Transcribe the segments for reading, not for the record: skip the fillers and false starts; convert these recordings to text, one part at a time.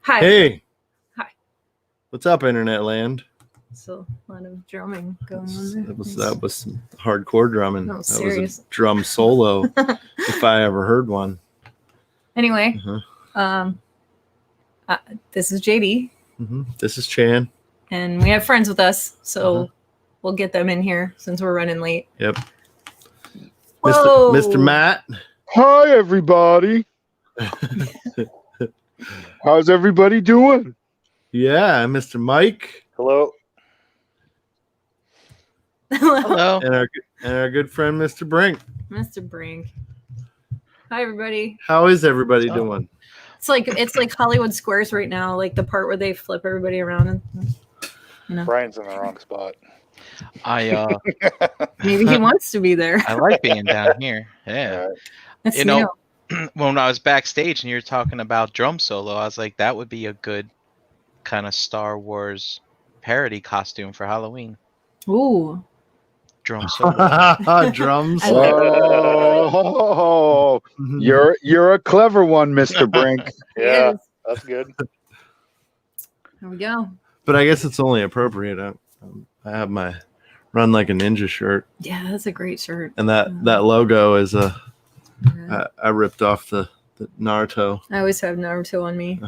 Hi. Hey. Hi. What's up, internet land? So a lot of drumming going on there. That was hardcore drumming. No, that serious. was a drum solo, if I ever heard one. Anyway, this is JD. This is Chan. And we have friends with us, so we'll get them in here since we're running late. Yep. Whoa. Mr. Matt. Hi, everybody. How's everybody doing? Yeah, Mr. Mike. Hello. Hello. And our good friend, Mr. Brink. Mr. Brink. Hi, everybody. How is everybody doing? It's like Hollywood Squares right now, like the part where they flip everybody around. And, you know. Brian's in the wrong spot. Maybe he wants to be there. I like being down here. Yeah. That's you know, when I was backstage and you were talking about drum solo, I was like, that would be a good kind of Star Wars parody costume for Halloween. Ooh. Drum solo. Drums. Oh, you're a clever one, Mr. Brink. Yeah, that's good. There we go. But I guess it's only appropriate. I have my Run Like a Ninja shirt. Yeah, that's a great shirt. And that logo is I ripped off the Naruto. I always have Naruto on me.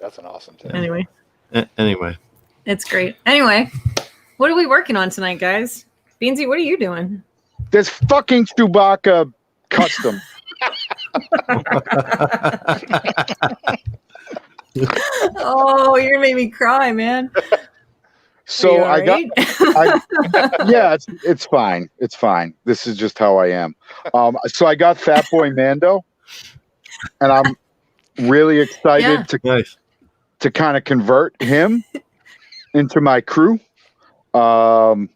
That's an awesome thing. Anyway. Anyway. It's great. Anyway, what are we working on tonight, guys? Beansy, what are you doing? This fucking Chewbacca custom. Oh, you're gonna make me cry, man. So right? Yeah, it's fine. It's fine. This is just how I am. So I got Fat Boy Mando, and I'm really excited to kind of convert him into my crew. But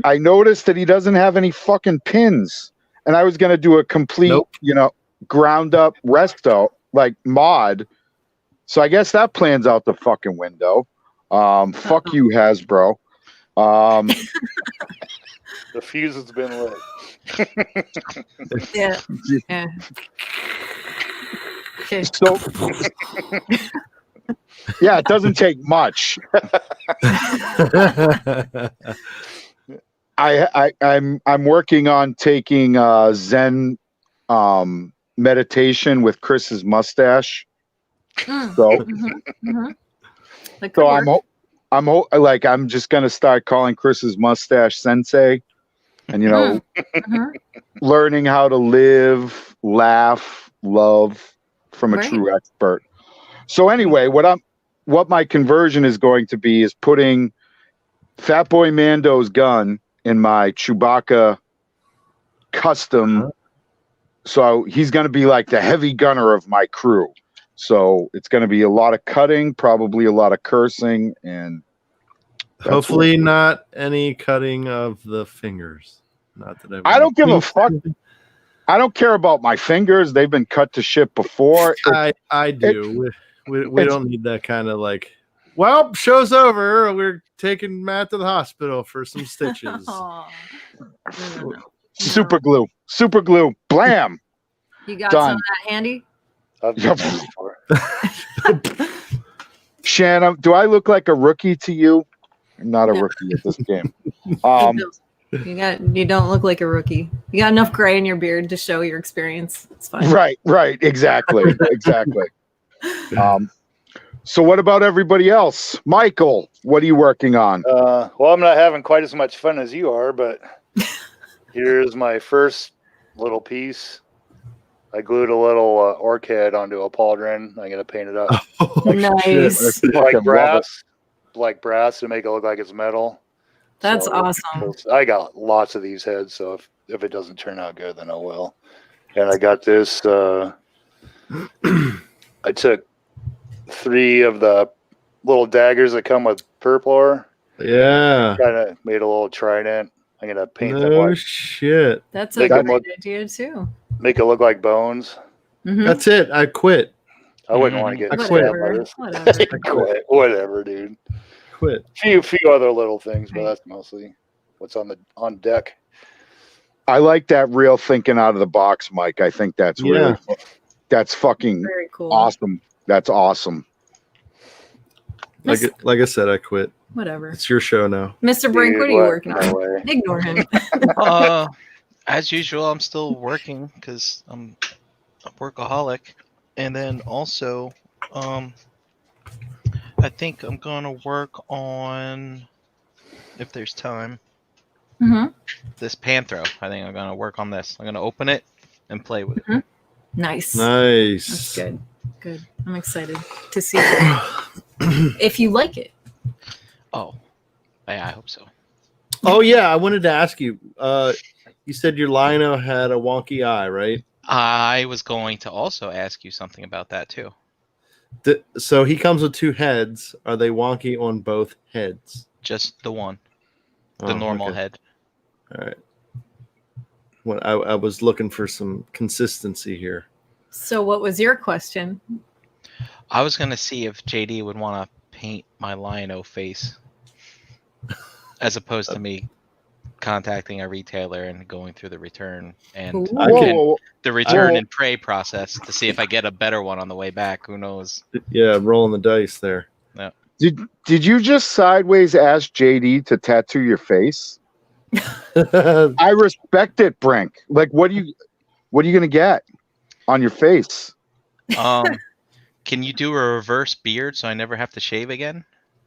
I noticed that he doesn't have any fucking pins, and I was gonna do a complete, ground up resto like mod. So I guess that plan's out the fucking window. Fuck you, Hasbro. The fuse has been lit. Yeah. Okay. So, yeah, it doesn't take much. I'm working on taking Zen meditation with Chris's mustache. So, I'm just gonna start calling Chris's mustache Sensei, and learning how to live, laugh, love from a true expert. So anyway, what my conversion is going to be is putting Fat Boy Mando's gun in my Chewbacca custom. So he's going to be like the heavy gunner of my crew. So it's going to be a lot of cutting, probably a lot of cursing, and hopefully not any cutting of the fingers. Not that I don't give a fuck. I don't care about my fingers. They've been cut to shit before. I do. We don't need that kind of like, well, show's over. We're taking Matt to the hospital for some stitches. No. Super glue. Blam. You got Done. some of that handy? Shannon, do I look like a rookie to you? I'm not a rookie at this game. You don't look like a rookie. You got enough gray in your beard to show your experience. It's fine. Right. Exactly. So what about everybody else? Michael, what are you working on? Well, I'm not having quite as much fun as you are, but here's my first little piece. I glued a little orc head onto a pauldron. I'm going to paint it up. Nice. Like brass to make it look like it's metal. That's awesome. I got lots of these heads, so if it doesn't turn out good, then I will. And I got this. I took 3 of the little daggers that come with purple. Yeah. Kind of made a little trident. I'm gonna paint them. Oh shit! That's a great idea too. Make it look like bones. That's it. I quit. I wouldn't want to get Whatever, Whatever, dude. Quit. Few other little things, but that's mostly what's on deck. I like that real thinking out of the box, Mike. I think that's really That's fucking Very cool. awesome. That's awesome. Like I said, I quit. Whatever. It's your show now. Mr. Brink, what are you working No on? way. Ignore him. As usual, I'm still working because I'm a workaholic, and then also, I think I'm gonna work on, if there's time, Mm-hmm. this Panthro. I think I'm gonna work on this. I'm gonna open it and play with it. Nice. Nice. That's good. Good. I'm excited to see if you like it. Oh, yeah, I hope so. Oh yeah, I wanted to ask you. You said your lino had a wonky eye, right? I was going to also ask you something about that too. So he comes with 2 heads. Are they wonky on both heads? Just the one, the Oh, normal okay. head. All right. Well, I was looking for some consistency here. So, what was your question? I was gonna see if JD would want to paint my Lino face, as opposed to me contacting a retailer and going through the return and Ooh. Whoa. the return Whoa. and pray process to see if I get a better one on the way back. Who knows? Yeah, rolling the dice there. Did you just sideways ask JD to tattoo your face? I respect it, Brink. Like, what are you gonna get on your face? Can you do a reverse beard so I never have to shave again?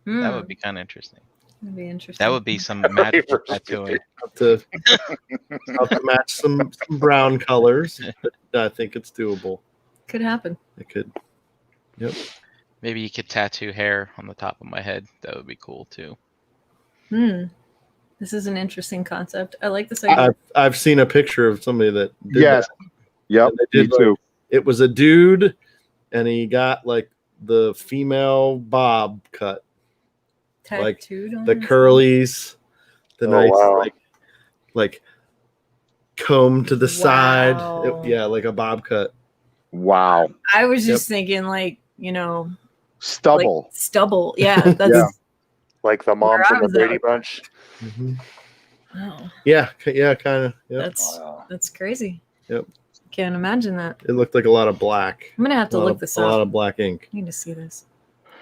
That would be kind of interesting. That'd be interesting. That would be some magic Reverse tattooing. Have to match some brown colors. But I think it's doable. Could happen. It could. Yep. Maybe you could tattoo hair on the top of my head. That would be cool too. This is an interesting concept. I like this idea. I've seen a picture of somebody that did Yes. that. Yep. And they Me did, too. It was a dude, and he got like the female bob cut, like Tattooed on the his curlies, the Oh, nice wow. like comb to the side. Wow. Yeah, like a bob cut. Wow. I was just thinking, like, Stubble. like stubble. Yeah, that's Yeah. Like the mom Where I from the was Brady at. Bunch. Mm-hmm. wow. Yeah, kind of. Yep. Wow. That's crazy. Yep. Can't imagine that. It looked like a lot of black. I'm gonna have to look this A lot up. of black ink. I need to see this.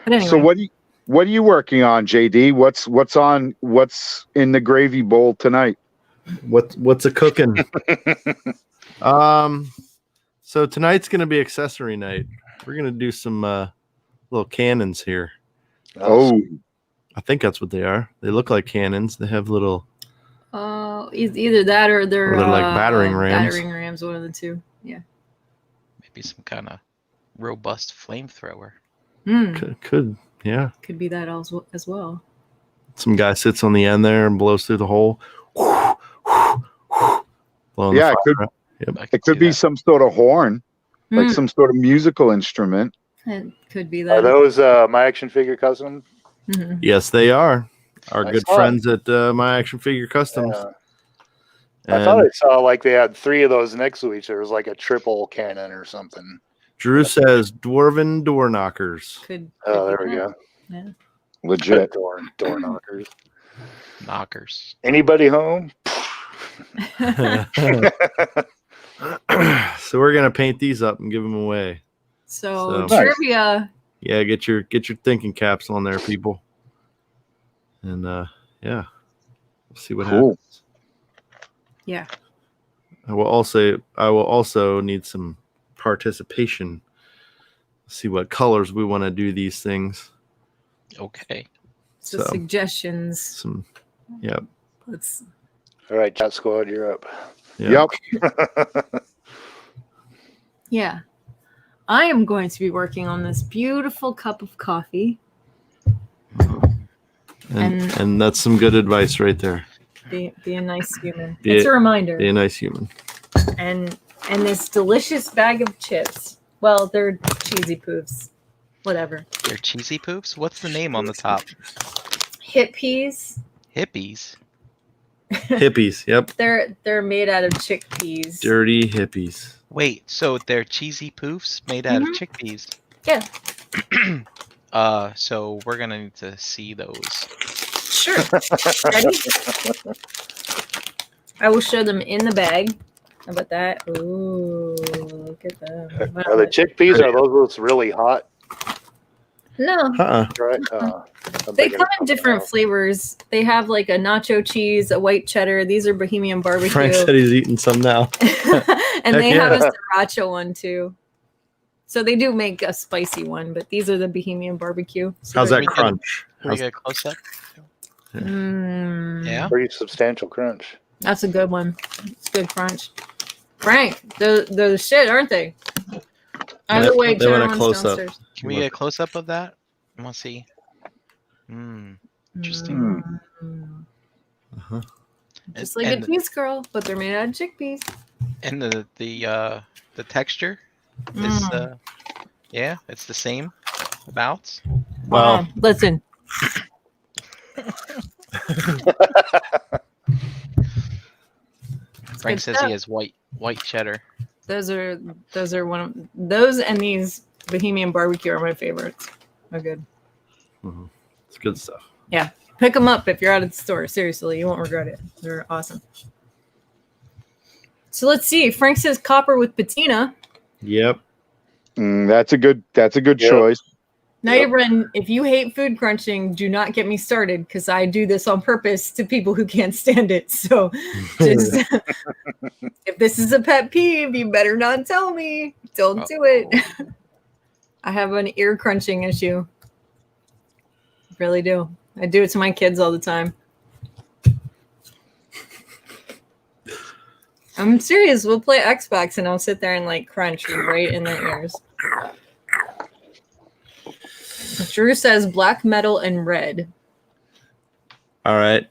But anyway, So what are you working on, JD? What's in the gravy bowl tonight? What's a cooking? So tonight's gonna be accessory night. We're gonna do some little cannons here. Oh, I think that's what they are. They look like cannons. They have little. either that or they're like battering rams. Battering rams, one of the two. Yeah. Maybe some kind of robust flamethrower. Could yeah. Could be that as well. Some guy sits on the end there and blows through the hole. Blowing Yeah, the it fire out. it could be some sort of horn, like Hmm. some sort of musical instrument. It could be Are that. those my action figure custom? Mhm. Yes, they are. Our I good saw it. friends at My Action Figure Customs. Yeah. I thought I saw like they had 3 of those next to each other. It was like a triple cannon or something. Drew says dwarven door knockers. Could Oh, be there we that. go. Yeah. Legit. Door knockers. Knockers. Anybody home? So we're gonna paint these up and give them away. So So- Nice. trivia. Yeah, get your thinking caps on there, people. And yeah, we'll see what Cool. happens. Yeah. I will also need some participation. See what colors we want to do these things. Okay. So, So- suggestions. Some, yeah, Let's. All right, chat squad, you're up. yeah. Yep. Yeah. I am going to be working on this beautiful cup of coffee. And that's some good advice right there. Be a nice human. Be It's a- a reminder. Be a nice human. And this delicious bag of chips. Well, they're cheesy poofs. Whatever. They're cheesy poops? What's the name on the top? Hip peas. Hippies. Hippies. Yep. They're made out of chickpeas. Dirty hippies. Wait, so they're cheesy poofs made out of chickpeas? Yeah. So we're gonna need to see those. Sure. Ready? I will show them in the bag. How about that? Ooh, look at them. Are the chickpeas, are those really hot? No, Right? I'm they thinking come of in something different else. flavors. They have like a nacho cheese, a white cheddar. These are Bohemian barbecue. Frank said he's eating some now. And they Heck have yeah. a sriracha one too. So they do make a spicy one, but these are the Bohemian barbecue. So How's they're that We did- crunch? Can we How's- get a close up? Mm, Yeah. Pretty substantial crunch. That's a good one. It's good crunch. Frank, the shit, aren't they? Either way, they want a cheddar one's close up. downstairs. Can we get a close up of that? I want to see. Interesting. Mm. Uh-huh. Just like And- a cheese curl, but they're made out of chickpeas. And the texture is yeah, it's the same. About. Well, Listen. Frank good says stuff. he has white cheddar. Those are one of those, and these Bohemian barbecue are my favorites. They're good. it's good stuff. Pick them up if you're out at the store. Seriously, you won't regret it. They're awesome. So let's see. Frank says copper with patina. Yep. That's a good Yep. choice. Now, Bren, if you hate food crunching, do not get me started because I do this on purpose to people who can't stand it. So just if this is a pet peeve, you better not tell me. Don't do it. I have an ear crunching issue. I really do. I do it to my kids all the time. I'm serious. We'll play Xbox and I'll sit there and like crunch right in their ears. Drew says black metal and red. All right.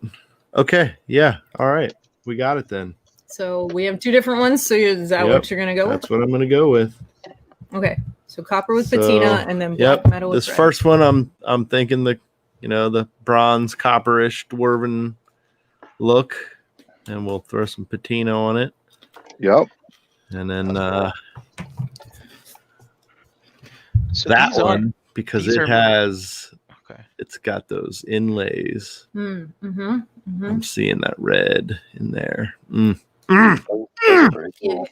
Okay. Yeah. All right. We got it then. So we have two different ones. So is that Yep. what you're gonna go That's what I'm going to go with. with? Okay. So copper with So, patina and then black Yep. metal with This red. first one, I'm thinking the bronze copperish dwarven look, and we'll throw some patina on it, Yep. and then So that these are- one because these it are- has Okay. it's got those inlays. Mm-hmm. I'm seeing that red in there. Mm. Oh, that's pretty cool.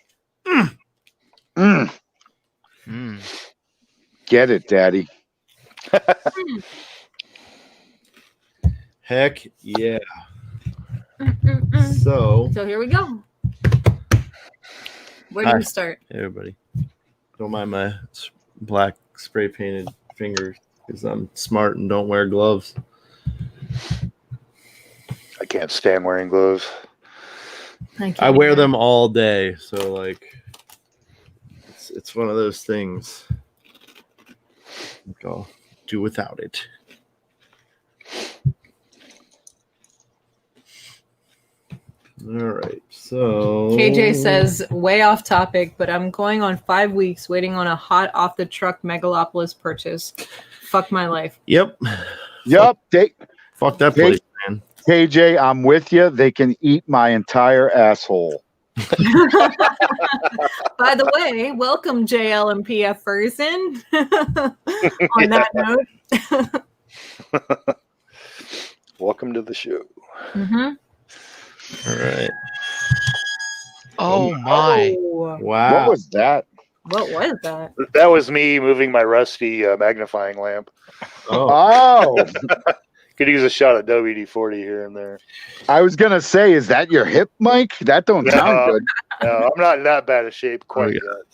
Get it, Daddy. Heck yeah! So So here we go. Where do Hi. we start? everybody, don't mind my black spray painted fingers because I'm smart and don't wear gloves. I can't stand wearing gloves. I wear them all day, so like it's one of those things. Like, I'll do without it. All right, so KJ says, way off topic, but I'm going on 5 weeks waiting on a hot off the truck Megalopolis purchase. Fuck my life. Yep, Yep. fuck that place, man. KJ, I'm with you. They can eat my entire asshole. By the way, welcome JL and PF Ferguson. On that note. Welcome to the show. Mhm. All right, Oh my! Oh, wow. What was that? what was that? That was me moving my rusty magnifying lamp. Oh, Oh, Could use a shot of WD-40 here and there. I was gonna say, is that your hip mic? That don't No. sound good. No, I'm not in that bad a shape quite yeah. yet.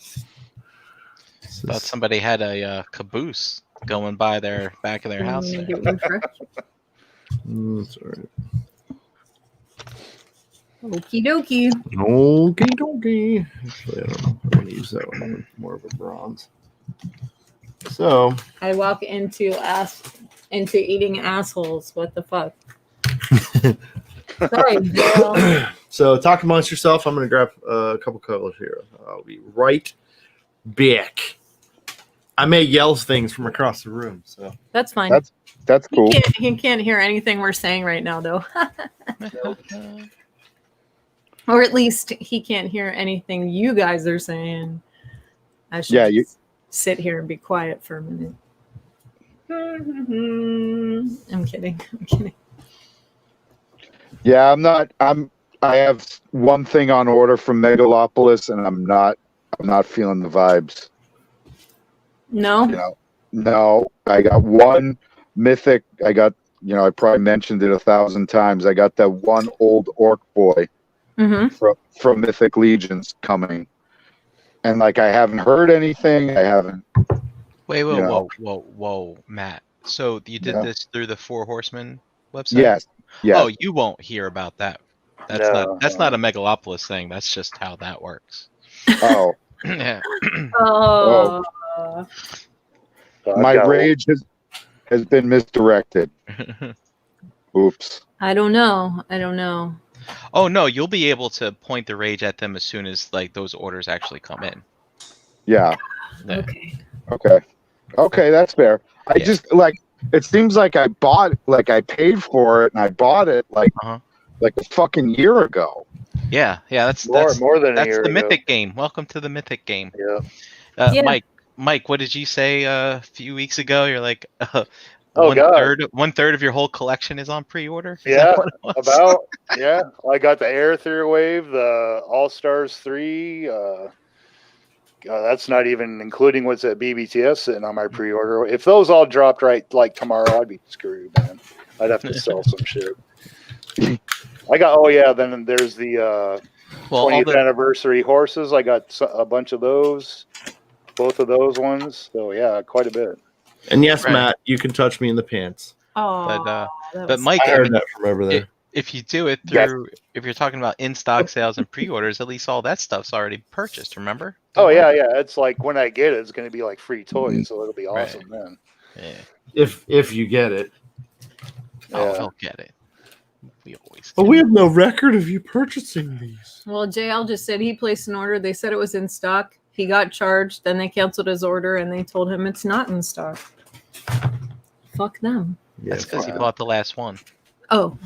Thought somebody had a caboose going by their back of their house. Let me There. get one fresh. That's all right. Okie dokie. Okay, dokie. Actually, I don't know. I'm gonna use that one. I want more of a bronze. So I walk into eating assholes. What the fuck? Sorry, JL. So talk amongst yourself. I'm going to grab a couple colors here. I'll be right back. I may yell things from across the room. So That's fine. That's cool. He can't hear anything we're saying right now, though. Or at least he can't hear anything you guys are saying. I should Yeah, just sit here and be quiet for a minute. I'm kidding. Yeah, I have one thing on order from Megalopolis, and I'm I'm not feeling the vibes. No. You know, no. I got one mythic. I probably mentioned it 1,000 times. I got that one old orc boy from Mythic Legions coming, and like I haven't heard anything. I haven't. Wait, whoa, Matt. So you did this through the Four Horsemen website? Yes. Oh, you won't hear about that. That's No, not a Megalopolis thing. That's just how that works. Oh. Yeah. Oh. My rage has been misdirected. Oops. I don't know. Oh no, you'll be able to point the rage at them as soon as like those orders actually come in. Yeah. Okay, that's fair. I just like it seems like I paid for it and I bought it like a fucking year ago. Yeah, that's more than a that's year the ago. Mythic game. Welcome to the Mythic game. Yeah. Mike, what did you say a few weeks ago? You're like God. one third of your whole collection is on pre-order. Yeah, I got the Air Through Wave, the All Stars 3. That's not even including what's at BBTS sitting on my pre-order. If those all dropped like tomorrow, I'd be screwed, man. I'd have to sell some shit. I got then there's the 20th anniversary horses. I got a bunch of those, both of those ones. So yeah, quite a bit. And yes, Matt, you can touch me in the pants. Oh, but Mike, I heard that from over there. If you do it through, if you're talking about in-stock sales and pre-orders, at least all that stuff's already purchased. Remember? Oh yeah. It's like when I get it, it's going to be like free toys, so it'll be awesome then. Yeah. If you get it. Oh, he'll get it. We always. But we have no record of you purchasing these. Well, JL just said he placed an order. They said it was in stock. He got charged. Then they canceled his order and they told him it's not in stock. Fuck them. That's because he bought the last one. Oh.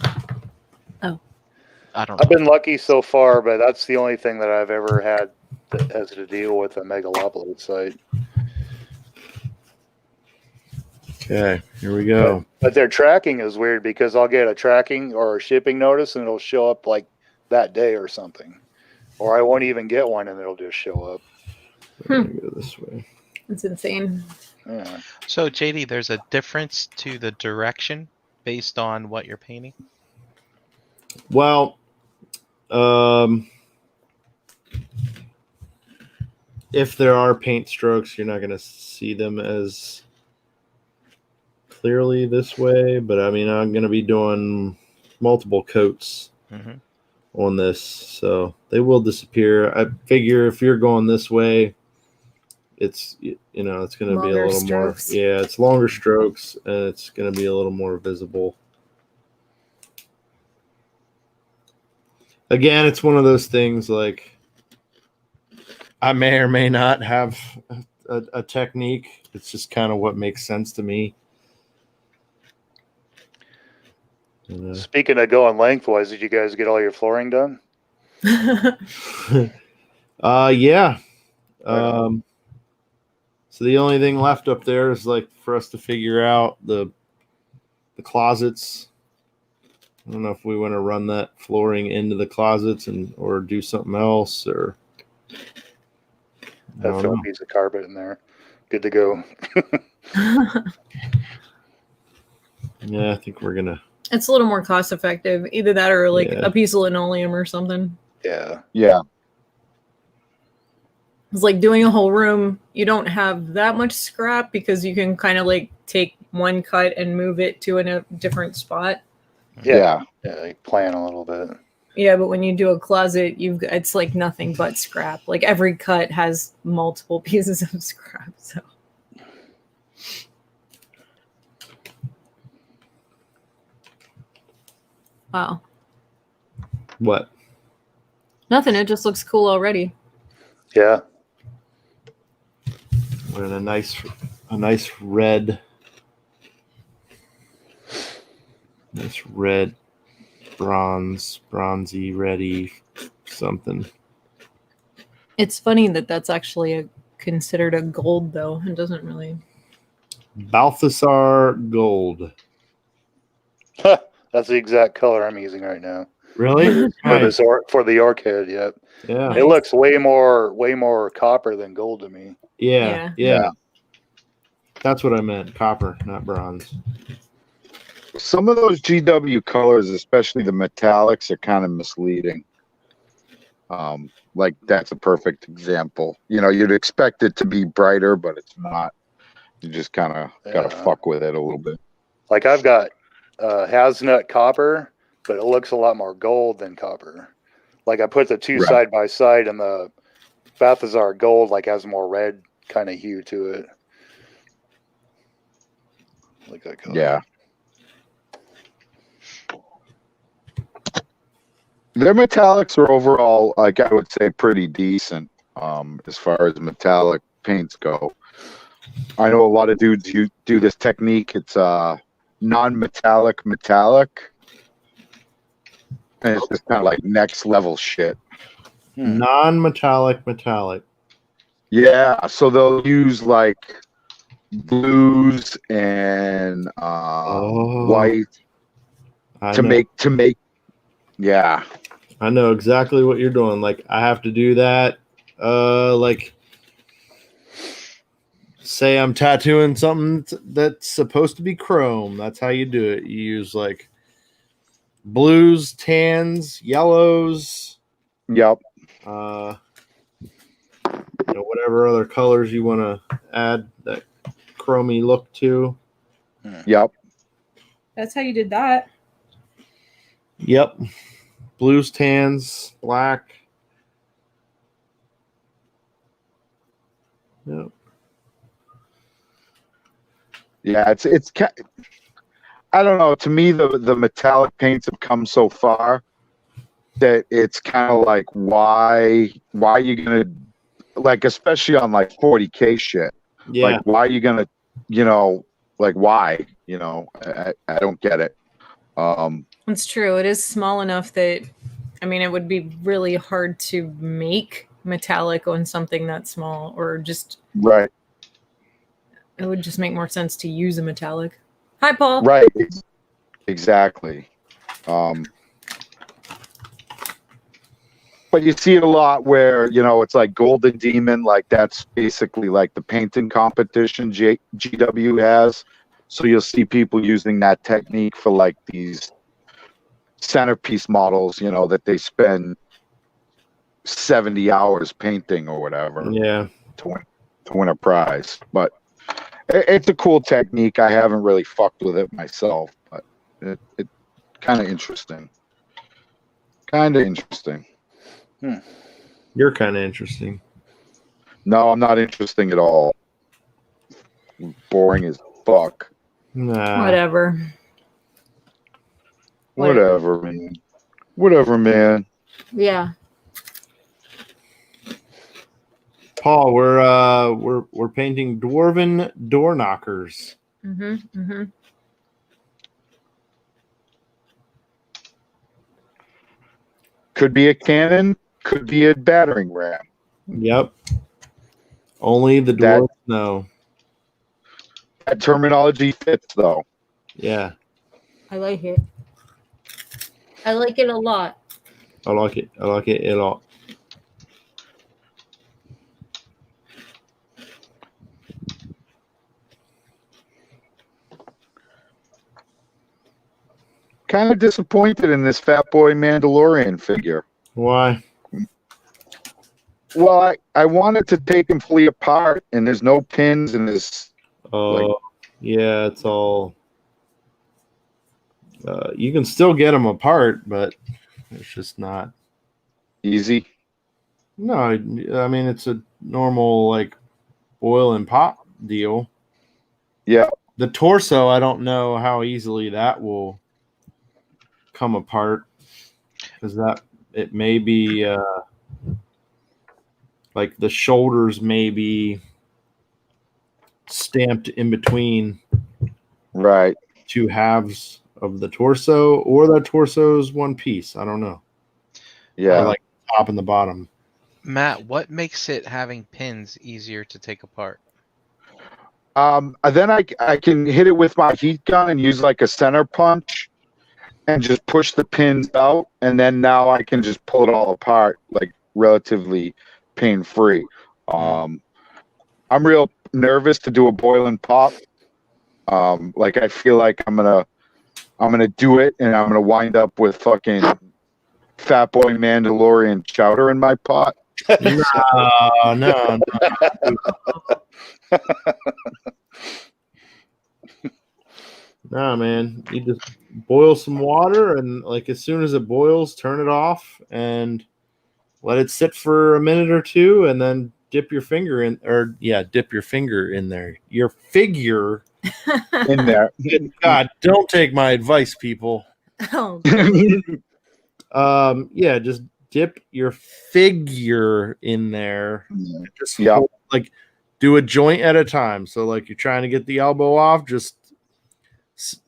I don't know. I've been lucky so far, but that's the only thing that I've ever had that has to deal with a Megalopolis site. Okay, here we go. But their tracking is weird because I'll get a tracking or a shipping notice and it'll show up like that day or something. Or I won't even get one and it'll just show up. Go this way. It's insane. Yeah. So, JD, there's a difference to the direction based on what you're painting? Well, if there are paint strokes, you're not going to see them as clearly this way. But, I mean, I'm going to be doing multiple coats on this, so they will disappear. I figure if you're going this way, it's it's going to be a little strokes. More. Yeah, it's longer strokes, and it's going to be a little more visible. Again, it's one of those things like I may or may not have a technique. It's just kind of what makes sense to me. Speaking of going lengthwise, did you guys get all your flooring done? Yeah. So the only thing left up there is like for us to figure out the closets. I don't know if we want to run that flooring into the closets or do something else or. Throw a piece of carpet in there. Good to go. Yeah, I think we're gonna. It's a little more cost effective. Either that or like a piece of linoleum or something. Yeah. It's like doing a whole room. You don't have that much scrap because you can kind of like take one cut and move it to a different spot. Yeah, like plan a little bit. Yeah, but when you do a closet, it's like nothing but scrap. Like every cut has multiple pieces of scrap. So. Wow. What? Nothing. It just looks cool already. Yeah. We're in a nice red. Nice red, bronzy, reddy, something. It's funny that that's actually considered a gold, though. It doesn't really. Balthasar gold. That's the exact color I'm using right now. Really? Nice. For the Orchid. Yep. Yeah. It looks way more copper than gold to me. Yeah. Yeah. That's what I meant. Copper, not bronze. Some of those GW colors, especially the metallics, are kind of misleading. Like that's a perfect example. You'd expect it to be brighter, but it's not. You just kind of got to fuck with it a little bit. Like I've got Haznut copper, but it looks a lot more gold than copper. Like I put the two side by side, and the Balthazar gold like has more red kind of hue to it. Like that color. Yeah. Their metallics are overall, like I would say, pretty decent as far as metallic paints go. I know a lot of dudes do this technique. It's non-metallic metallic. And it's just kind of like next level shit. Non-metallic metallic. Yeah, so they'll use like blues and white to make. Yeah, I know exactly what you're doing. Like I have to do that. Like say I'm tattooing something that's supposed to be chrome. That's how you do it. You use like blues, tans, yellows. Yep. Whatever other colors you want to add that chromey look to. Yep. That's how you did that. Yep. Blues, tans, black. Yep. Yeah, it's I don't know. To me, the metallic paints have come so far that it's kind of like why are you gonna, like, especially on like 40K shit. Yeah. Like why are you gonna, like why? I don't get it. It's true. It is small enough that, I mean, it would be really hard to make metallic on something that small, or just right. It would just make more sense to use a metallic. Hi, Paul. Right. Exactly. But you see it a lot where, it's like Golden Demon, like that's basically like the painting competition GW has. So you'll see people using that technique for like these centerpiece models, that they spend 70 hours painting or whatever. Yeah. To win a prize. But it's a cool technique. I haven't really fucked with it myself, but it kind of interesting. You're kind of interesting. No, I'm not interesting at all. Boring as fuck. Nah. Whatever, man. Yeah. Paul, we're painting dwarven door knockers. Could be a cannon, could be a battering ram. Yep. Only the dwarves know. That terminology fits, though. Yeah. I like it. I like it a lot. I like it a lot. Kind of disappointed in this Fat Boy Mandalorian figure. Why? Well, I wanted to take him fully apart, and there's no pins, and there's yeah, it's all. You can still get them apart, but it's just not easy. No, I mean it's a normal like oil and pop deal. Yeah. The torso, I don't know how easily that will come apart, because it may be like the shoulders may be stamped in between two halves of the torso, or the torso is one piece. I don't know. Yeah, or like top and the bottom. Matt, what makes it having pins easier to take apart? Then I can hit it with my heat gun and use like a center punch, and just push the pins out, and then now I can just pull it all apart like relatively pain-free. I'm real nervous to do a boiling pop. Like I feel like I'm gonna do it, and I'm gonna wind up with fucking Fat Boy Mandalorian chowder in my pot. No. Nah, man. You just boil some water, and like as soon as it boils, turn it off and let it sit for a minute or two, and then dip your finger in, dip your finger in there. Your figure in there. God, don't take my advice, people. Oh, Just dip your figure in there. Just like do a joint at a time. So like you're trying to get the elbow off, just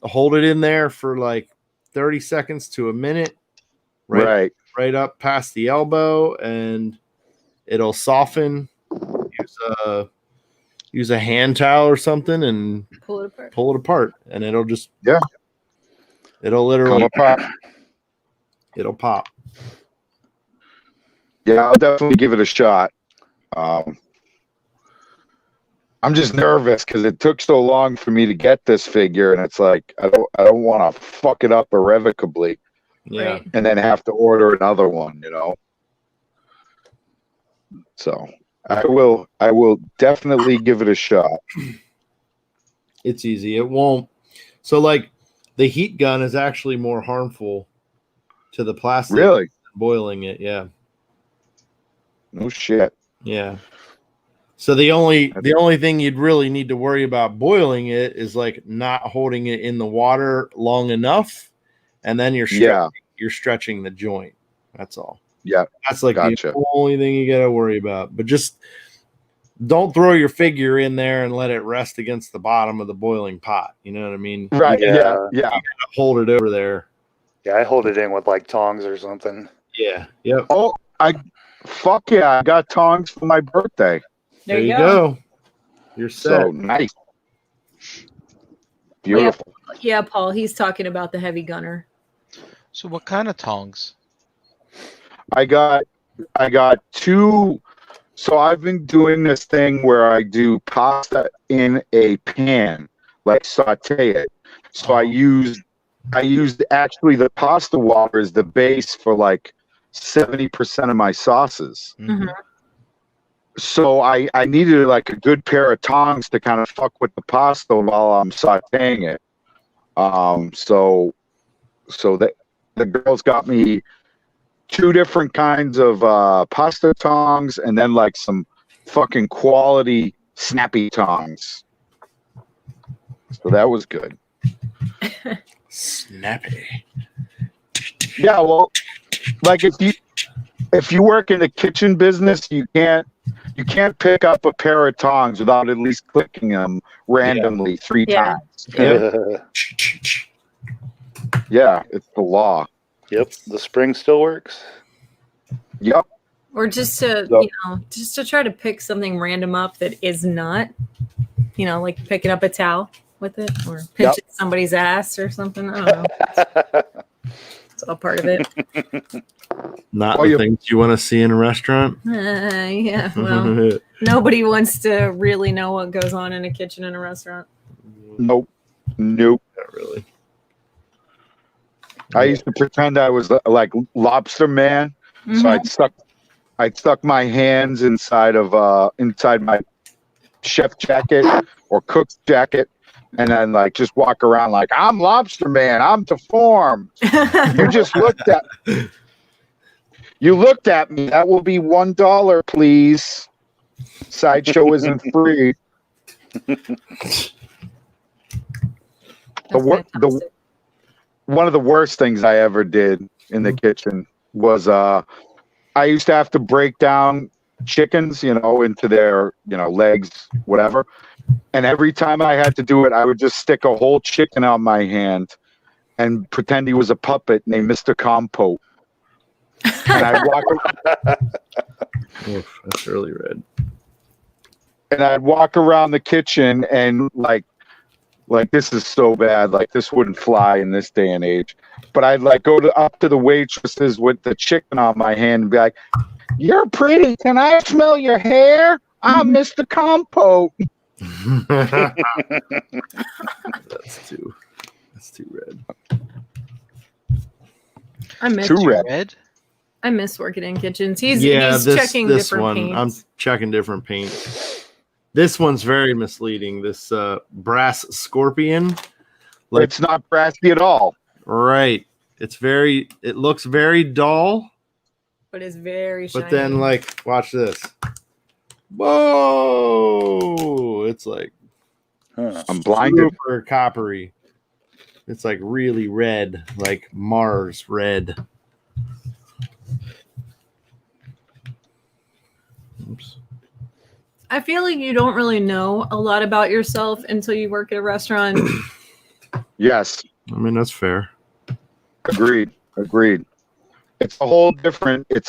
hold it in there for like 30 seconds to a minute, right up past the elbow, and it'll soften. Use a hand towel or something and pull it apart, and it'll just it'll literally pop. It'll pop. Yeah, I'll definitely give it a shot. I'm just nervous because it took so long for me to get this figure, and it's like I don't want to fuck it up irrevocably, and then have to order another one, you know. So I will definitely give it a shot. It's easy. It won't. So like the heat gun is actually more harmful to the plastic. Really? Than boiling it, yeah. No shit. Yeah. So the only thing you'd really need to worry about boiling it is like not holding it in the water long enough, and then you're stretching the joint. That's all. Yeah. That's like the only thing you got to worry about. But just don't throw your figure in there and let it rest against the bottom of the boiling pot. You know what I mean? Right. Yeah. You gotta hold it over there. Yeah, I hold it in with like tongs or something. Yeah. Yep. Oh, I got tongs for my birthday. There you go. You're set. So nice. Beautiful. Yeah, Paul, he's talking about the heavy gunner. So what kind of tongs? I got two. So I've been doing this thing where I do pasta in a pan, like saute it. So I used actually the pasta water as the base for like 70% of my sauces. Mm-hmm. So I needed like a good pair of tongs to kind of fuck with the pasta while I'm sauteing it. So that the girls got me 2 different kinds of pasta tongs, and then like some fucking quality snappy tongs. So that was good. Snappy. Yeah, well, like if you work in the kitchen business, you can't pick up a pair of tongs without at least clicking them randomly 3 times. Yeah, it's the law. Yep, the spring still works. Yep. Or just to just to try to pick something random up that is not, like picking up a towel with it or pinching somebody's ass or something. I don't know. It's all part of it. Not the things you want to see in a restaurant. Yeah, well, nobody wants to really know what goes on in a kitchen in a restaurant. Nope. Not really. I used to pretend I was like Lobster Man, so I'd stuck my hands inside my chef jacket or cook's jacket, and then like just walk around like I'm Lobster Man. I'm deformed. You just looked at me. That will be $1, please. Sideshow isn't free. One of the worst things I ever did in the kitchen was I used to have to break down chickens, into their, legs, whatever. And every time I had to do it, I would just stick a whole chicken on my hand and pretend he was a puppet named Mr. Compote. And I'd walk Oof, that's really red. And I'd walk around the kitchen and like Like, this is so bad. Like, this wouldn't fly in this day and age. But I'd like go up to the waitresses with the chicken on my hand and be like, "You're pretty. Can I smell your hair? I'm Mr. Compote." That's too red. I miss Too red. Red? I miss working in kitchens. He's this checking this different one paints. I'm checking different paints. This one's very misleading. This brass scorpion, like, It's not brassy at all. right? It looks very dull, but it's very shiny. but then, like, watch this. Whoa! It's like I'm blinded. super coppery. It's like really red, like Mars red. Oops. I feel like you don't really know a lot about yourself until you work at a restaurant. Yes. I mean, that's fair. Agreed. It's a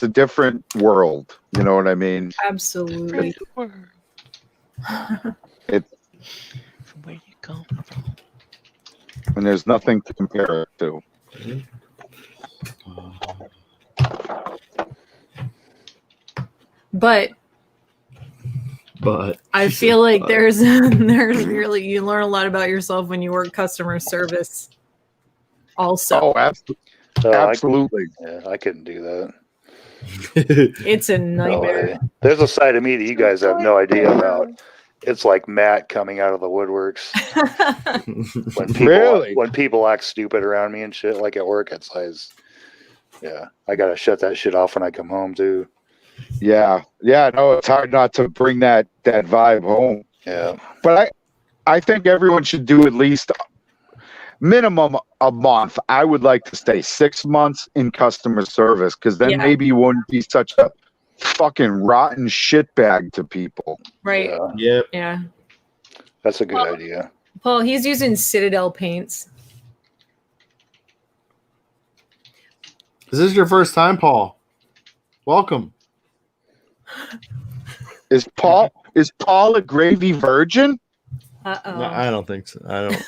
different world. You know what I mean? Absolutely. From where you come from. And there's nothing to compare it to. But I feel like there's really, you learn a lot about yourself when you work customer service also. Oh, absolutely. I couldn't do that. It's a nightmare. No, there's a side of me that you guys have no idea about. It's like Matt coming out of the woodworks. When people act stupid around me and shit, like at work, it's like, yeah, I gotta shut that shit off when I come home too. Yeah. No, it's hard not to bring that vibe home. Yeah, but I think everyone should do at least minimum a month. I would like to stay 6 months in customer service, because then maybe you wouldn't be such a fucking rotten shitbag to people. Right. Yeah. That's a good idea. Paul, he's using Citadel paints. Is this your first time, Paul? Welcome. Is Paul a gravy virgin? Uh-oh. No, I don't think so. I don't.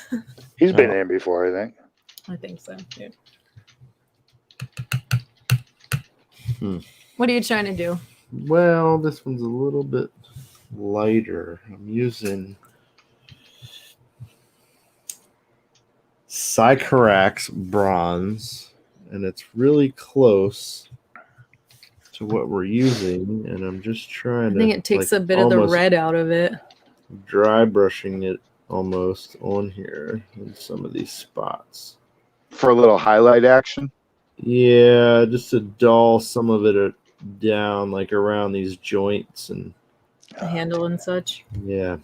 He's been in before, I think. I think so. Yeah. What are you trying to do? Well, this one's a little bit lighter. I'm using Sycorax bronze, and it's really close to what we're using, and I'm just trying to. I think it takes a bit of the red out of it. Dry brushing it almost on here in some of these spots. For a little highlight action? Yeah, just to dull some of it down, like around these joints and the handle and such. Yeah.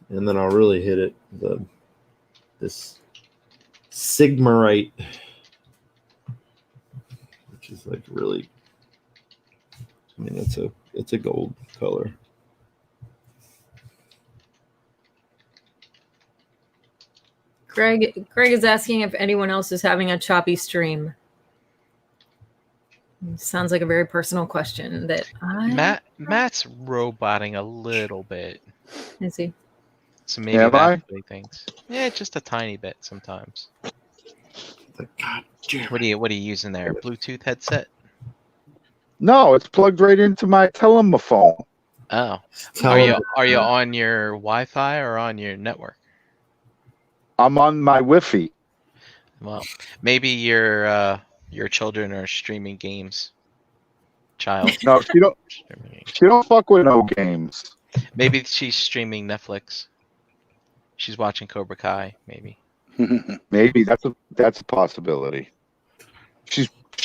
And then I'll really hit it this Sigmarite, which is like really, I mean, it's a gold color. Greg is asking if anyone else is having a choppy stream. Sounds like a very personal question that Matt's roboting a little bit. Is he? So maybe that's big things. Yeah, just a tiny bit sometimes. God damn. What are you using there? Bluetooth headset? No, it's plugged right into my telephone. Oh. Are you on your Wi-Fi or on your network? I'm on my Wi-Fi. Well, maybe your children are streaming games. Child. No, she don't fuck with no games. Maybe she's streaming Netflix. She's watching Cobra Kai, maybe. Maybe that's a possibility.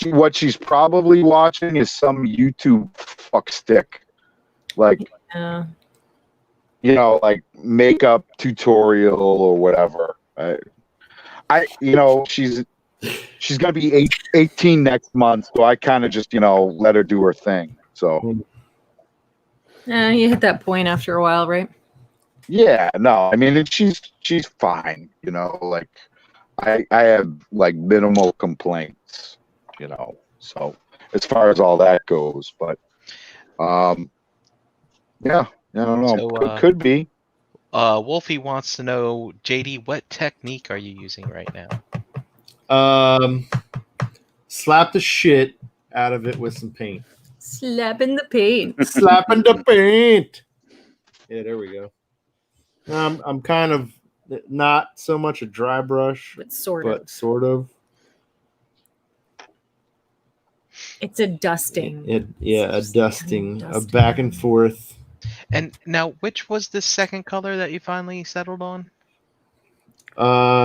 What she's probably watching is some YouTube fuck stick. Like like makeup tutorial or whatever. She's gonna be 18 next month, so I kind of just let her do her thing. So you hit that point after a while, right? Yeah, no, I mean she's fine. Like I have like minimal complaints. So as far as all that goes, but yeah, I don't know. So, could be. Wolfie wants to know, JD, what technique are you using right now? Slap the shit out of it with some paint. Slapping the paint. Slapping the paint. Yeah, there we go. I'm kind of not so much a dry brush, But sort of. sort of. It's a dusting. A It's just dusting, kind a of back and forth. And now, which was the second color that you finally settled on?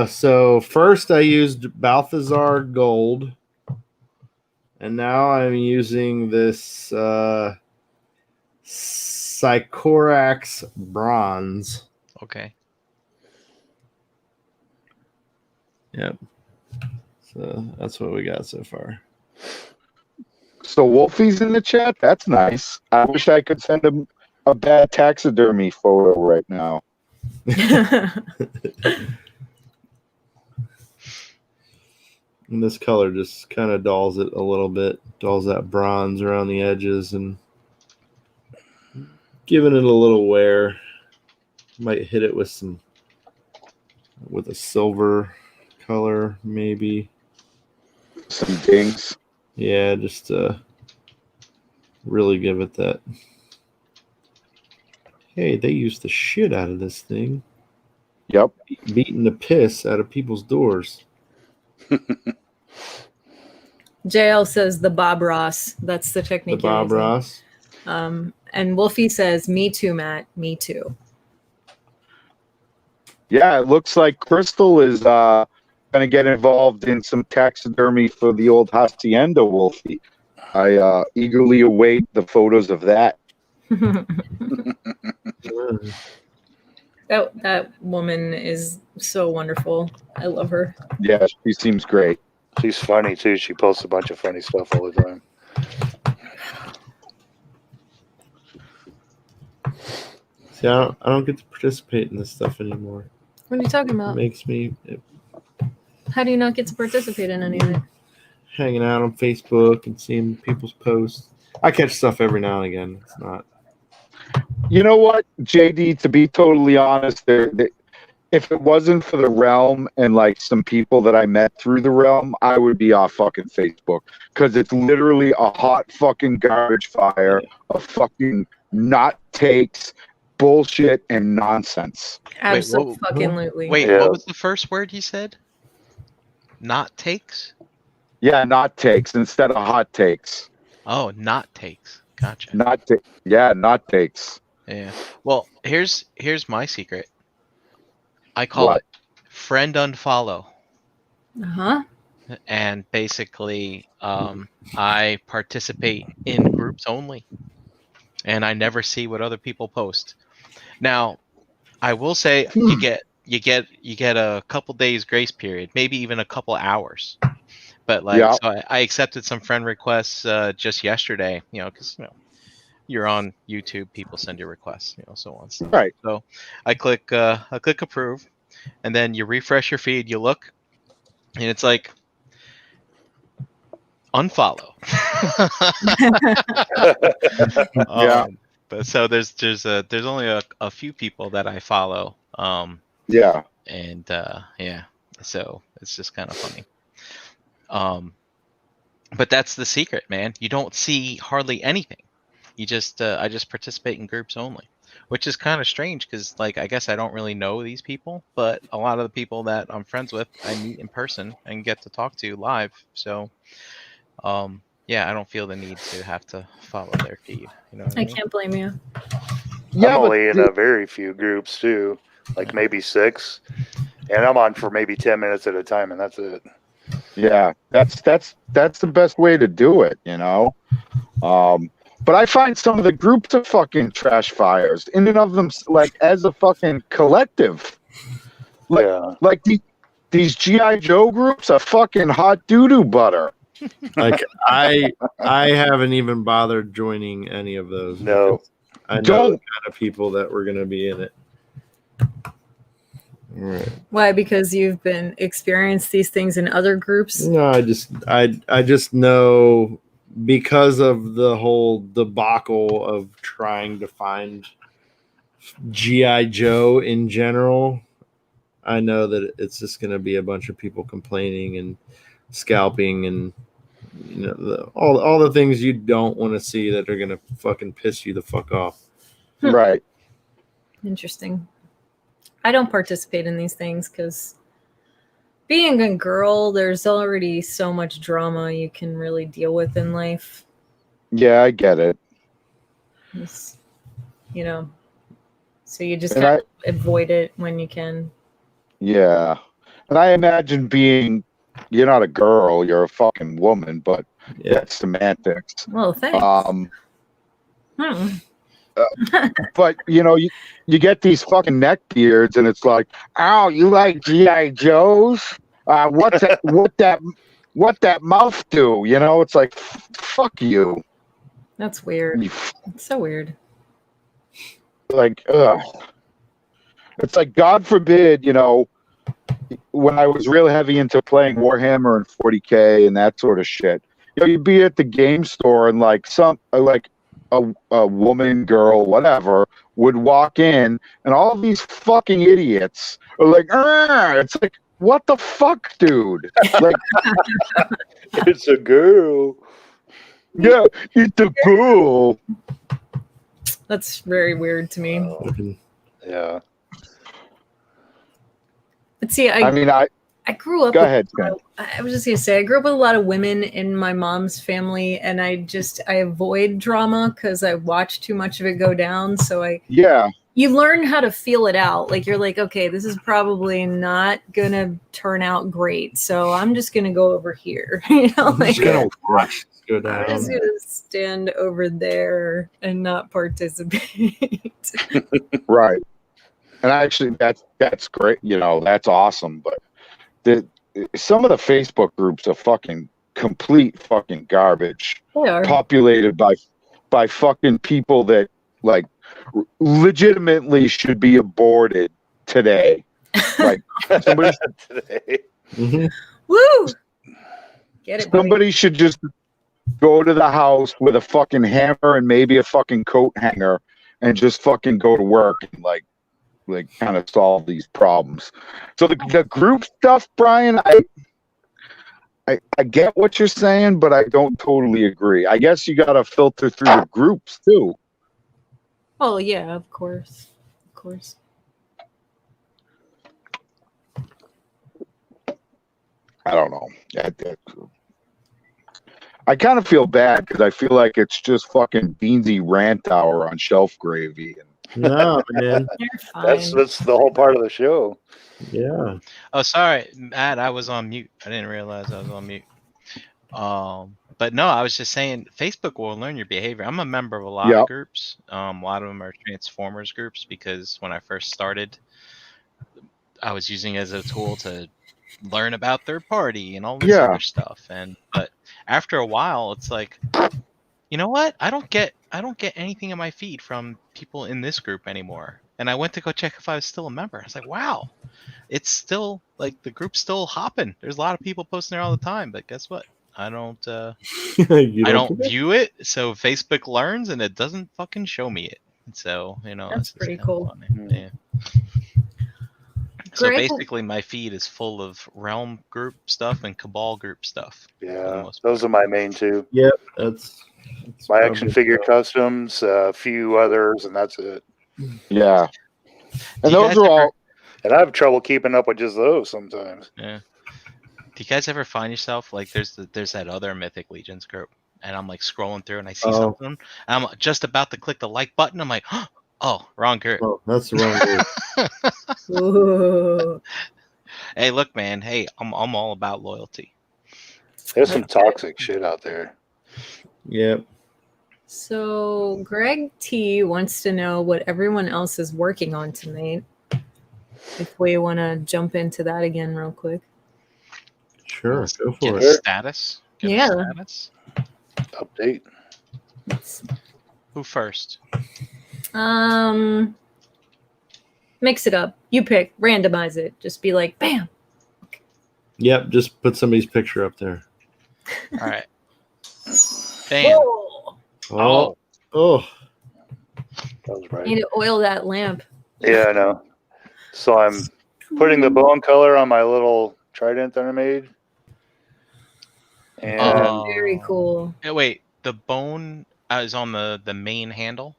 So first I used Balthazar Gold, and now I'm using this Sycorax Bronze. Okay. Yep. So that's what we got so far. So Wolfie's in the chat. That's nice. I wish I could send him a bad taxidermy photo right now. And this color just kind of dulls it a little bit, dulls that bronze around the edges and giving it a little wear. Might hit it with a silver color, maybe. Some dings. Yeah, just really give it that. Hey, they used the shit out of this thing. Yep. Beating the piss out of people's doors. JL says the Bob Ross. That's the The technique. Bob you're using. Ross. And Wolfie says, "Me too, Matt. Me too." Yeah, it looks like Crystal is going to get involved in some taxidermy for the old hacienda, Wolfie. I eagerly await the photos of that. That woman is so wonderful. I love her. Yeah, she seems great. She's funny too. She posts a bunch of funny stuff all the time. See, I don't get to participate in this stuff anymore. What are you talking It about? makes me How do you not get to participate in any of it? hanging out on Facebook and seeing people's posts. I catch stuff every now and again. It's not. You know what, JD, to be totally honest, if it wasn't for the realm and like some people that I met through the realm, I would be off fucking Facebook because it's literally a hot fucking garbage fire of fucking not takes, bullshit, and nonsense. Absolutely. Wait, Yeah. what was the first word you said? Not takes? Yeah, not takes instead of hot takes. Oh, not takes. Gotcha. Not takes. Yeah. Well, here's my secret. I call What? it friend unfollow. Uh-huh. And basically, I participate in groups only, and I never see what other people post. Now, I will say you get a couple days grace period, maybe even a couple hours. But like, Yeah. so I accepted some friend requests just yesterday. Because you're on YouTube, people send you requests, so on. Right. So I click approve, and then you refresh your feed, you look, and it's like unfollow. Yeah. But so there's only a few people that I follow. Yeah. And yeah, so it's just kind of funny. But that's the secret, man. You don't see hardly anything. You just I just participate in groups only, which is kind of strange because like I guess I don't really know these people, but a lot of the people that I'm friends with I meet in person and get to talk to live. So yeah, I don't feel the need to have to follow their feed. You know what I I mean? can't blame you. Yeah, I'm but only in a very few groups too, like maybe 6, and I'm on for maybe 10 minutes at a time, and that's it. yeah, that's the best way to do it, But I find some of the groups are fucking trash fires in and of them, like as a fucking collective. Like these GI Joe groups are fucking hot doo doo butter. Like I haven't even bothered joining any of those. No. because I know Don't. the kind of people that were going to be in it. All right. Why? Because you've been experienced these things in other groups. No, I just know because of the whole debacle of trying to find GI Joe in general, I know that it's just going to be a bunch of people complaining and scalping and all the things you don't want to see that are going to fucking piss you the fuck off. Right. Interesting. I don't participate in these things because being a girl, there's already so much drama you can really deal with in life. Yeah, I get it. It's, so you just kind of avoid it when you can. Yeah. And I imagine you're not a girl, you're a fucking woman, but that's semantics. Well, thanks. But you get these fucking neck beards, and it's like, oh, you like GI Joes? What that mouth do? It's like, fuck you. That's weird. It's so weird. Like, ugh. It's like, God forbid, when I was real heavy into playing Warhammer and 40K and that sort of shit, you'd be at the game store and like a woman, girl, whatever, would walk in, and all these fucking idiots are like, it's like, what the fuck, dude? Like, it's a girl. Yeah, it's a girl. That's very weird to me. Yeah. But see, I grew up. Go ahead. I was just gonna say, I grew up with a lot of women in my mom's family, and I avoid drama because I watch too much of it go down. So you learn how to feel it out. Like you're like, okay, this is probably not gonna turn out great, so I'm just gonna go over here. Like, just gonna watch go down. I'm just gonna stand over there and not participate. Right. And actually, that's great. That's awesome. But some of the Facebook groups are fucking complete fucking garbage. They are populated by fucking people that like legitimately should be aborted today. Like somebody today. Mm-hmm. Woo! Get it? Somebody should just go to the house with a fucking hammer and maybe a fucking coat hanger and just fucking go to work and like kind of solve these problems. So the group stuff, Brian, I get what you're saying, but I don't totally agree. I guess you got to filter through the groups too. Oh yeah, of course. I don't know. I kind of feel bad because I feel like it's just fucking Beansy rant hour on Shelf Gravy. No, man. That's the whole part of the show. Yeah. Oh, sorry, Matt. I was on mute. I didn't realize I was on mute. But no, I was just saying Facebook will learn your behavior. I'm a member of a lot of groups. A lot of them are Transformers groups because when I first started, I was using it as a tool to learn about third party and all this other stuff. But after a while, it's like, you know what? I don't get anything in my feed from people in this group anymore. And I went to go check if I was still a member. I was like, wow, it's still like the group's still hopping. There's a lot of people posting there all the time, but guess what? I don't I don't view it, so Facebook learns and it doesn't fucking show me it. So, that's pretty cool. Funny. Yeah. So basically my feed is full of Realm group stuff and Cabal group stuff. Yeah, those are my main two. Yep, that's my action figure customs, a few others, and that's it. Yeah. And those are all. And I have trouble keeping up with just those sometimes. Yeah. Do you guys ever find yourself like there's that other Mythic Legions group, and I'm like scrolling through and I see something, and I'm just about to click the like button. I'm like, oh, wrong group. Oh, that's the wrong group. Hey, look, man. Hey, I'm all about loyalty. There's some toxic shit out there. Yep. So Greg T wants to know what everyone else is working on tonight. If we want to jump into that again real quick. Sure, go for it. Status? Status. Update. Who first? Mix it up. You pick. Randomize it. Just be like, bam. Yep, just put somebody's picture up there. All right. Bam. Oh. That was right. Need to oil that lamp. Yeah, I know. So I'm putting the bone color on my little trident that I made. And Very cool. Wait, the bone is on the main handle?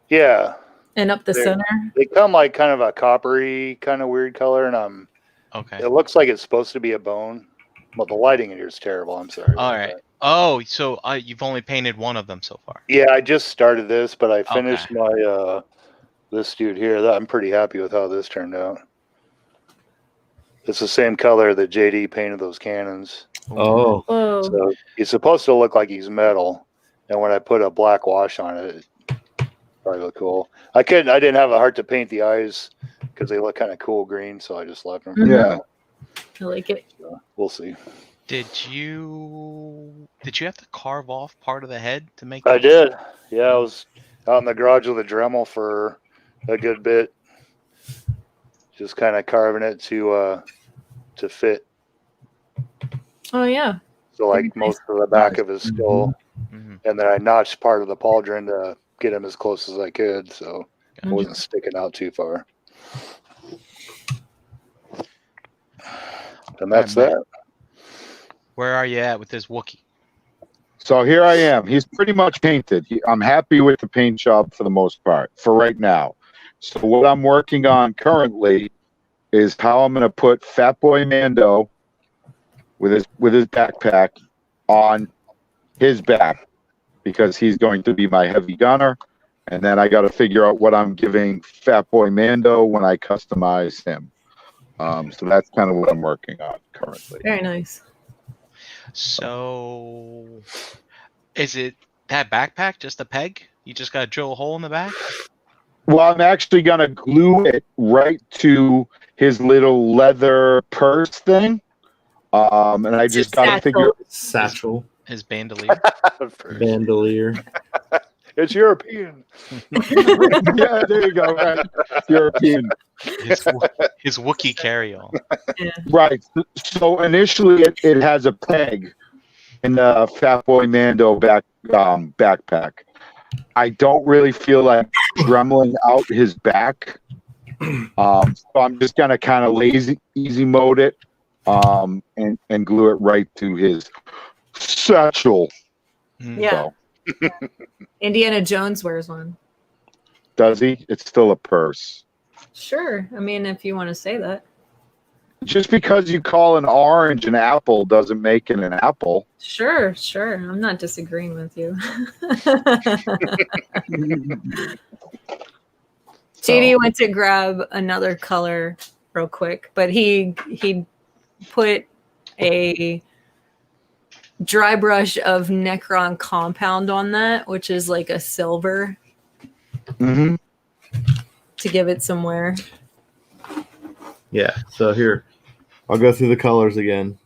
yeah, And up the There. center. they come like kind of a coppery, kind of weird color, and Okay. it looks like it's supposed to be a bone. Well, the lighting in here is terrible. I'm sorry. All right. Oh, so you've only painted one of them so far. Yeah, I just started this, but I finished my this dude here. I'm pretty happy with how this turned out. It's the same color that JD painted those cannons. Oh, Whoa. So he's supposed to look like he's metal, and when I put a black wash on it, it probably look cool. I didn't have a heart to paint the eyes because they look kind of cool green, so I just left them. Yeah. I like it. So we'll see. Did you have to carve off part of the head to make? I did. Yeah, I was out in the garage with a Dremel for a good bit, just kind of carving it to fit. Oh yeah. So like most of the back of his skull, Mm-hmm. and then I notched part of the pauldron to get him as close as I could, so it Gotcha. wasn't sticking out too far. And that's Alright, that. Where are you at with this Wookiee? So here I am. He's pretty much painted. I'm happy with the paint job for the most part for right now. So what I'm working on currently is how I'm going to put Fat Boy Mando with his backpack on his back because he's going to be my heavy gunner. And then I got to figure out what I'm giving Fat Boy Mando when I customize him. So that's kind of what I'm working on currently. Very nice. So, is it that backpack just a peg? You just got to drill a hole in the back? Well, I'm actually going to glue it right to his little leather purse thing. And I just got to figure satchel, His bandolier? bandolier. It's European. Yeah, there you go. Right. European. His Wookiee carry-all. Yeah. Right. So initially it has a peg in the Fat Boy Mando backpack. I don't really feel like dremeling out his back. So I'm just gonna kind of easy mode it and glue it right to his satchel. Yeah. So, Indiana Jones wears one. does he? It's still a purse. Sure. I mean, if you want to say that. Just because you call an orange an apple doesn't make it an apple. Sure. I'm not disagreeing with you. JD went to grab another color real quick, but he put a dry brush of Necron compound on that, which is like a silver, Mm-hmm. to give it some wear. Yeah. So here, I'll go through the colors again.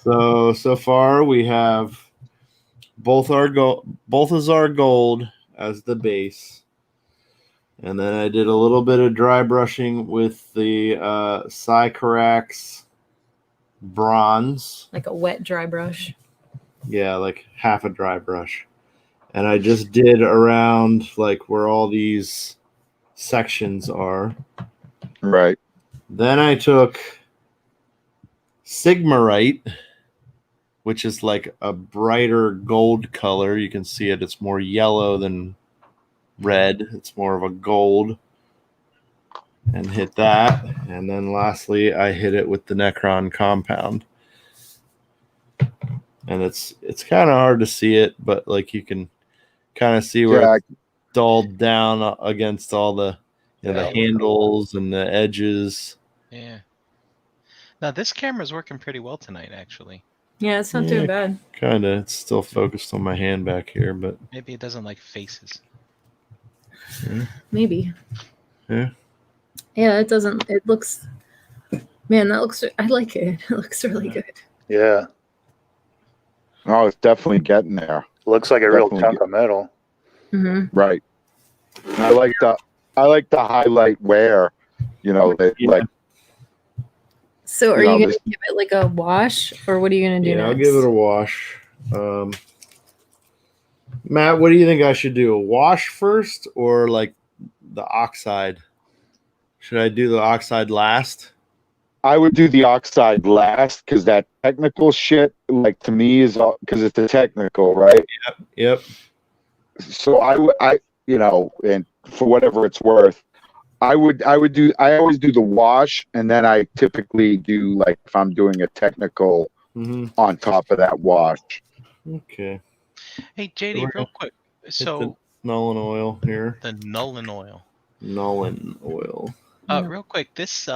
So far we have both Azar gold as the base, and then I did a little bit of dry brushing with the Sycorax bronze. Like a wet dry brush. Yeah, like half a dry brush. And I just did around like where all these sections are. Right. Then I took Sigmarite, which is like a brighter gold color. You can see it. It's more yellow than red. It's more of a gold. And hit that. And then lastly, I hit it with the Necron compound. And it's kind of hard to see it, but like you can kind of see where it's dulled down against all the the handles and the edges. Yeah. Now this camera's working pretty well tonight, actually. Yeah, it's not too bad. Kind of. It's still focused on my hand back here, but Maybe it doesn't like faces. Maybe. Yeah. Yeah, it doesn't. It looks. Man, that looks. I like it. It looks really good. Yeah. Oh, it's definitely getting there. Looks like a real chunk of metal. Mm-hmm. Right. And I like the highlight wear. Like. So, are you gonna give it like a wash, or what are you gonna do? Yeah, next? I'll give it a wash. Matt, what do you think I should do? A wash first or like the oxide? Should I do the oxide last? I would do the oxide last because that technical shit, like to me, is because it's a technical, right? Yep. So and for whatever it's worth, I always do the wash, and then I typically do like if I'm doing a technical on top of that wash. Okay. Hey, JD, real quick. So Nullen oil here. the Nullen oil. Nullen oil. Real quick, this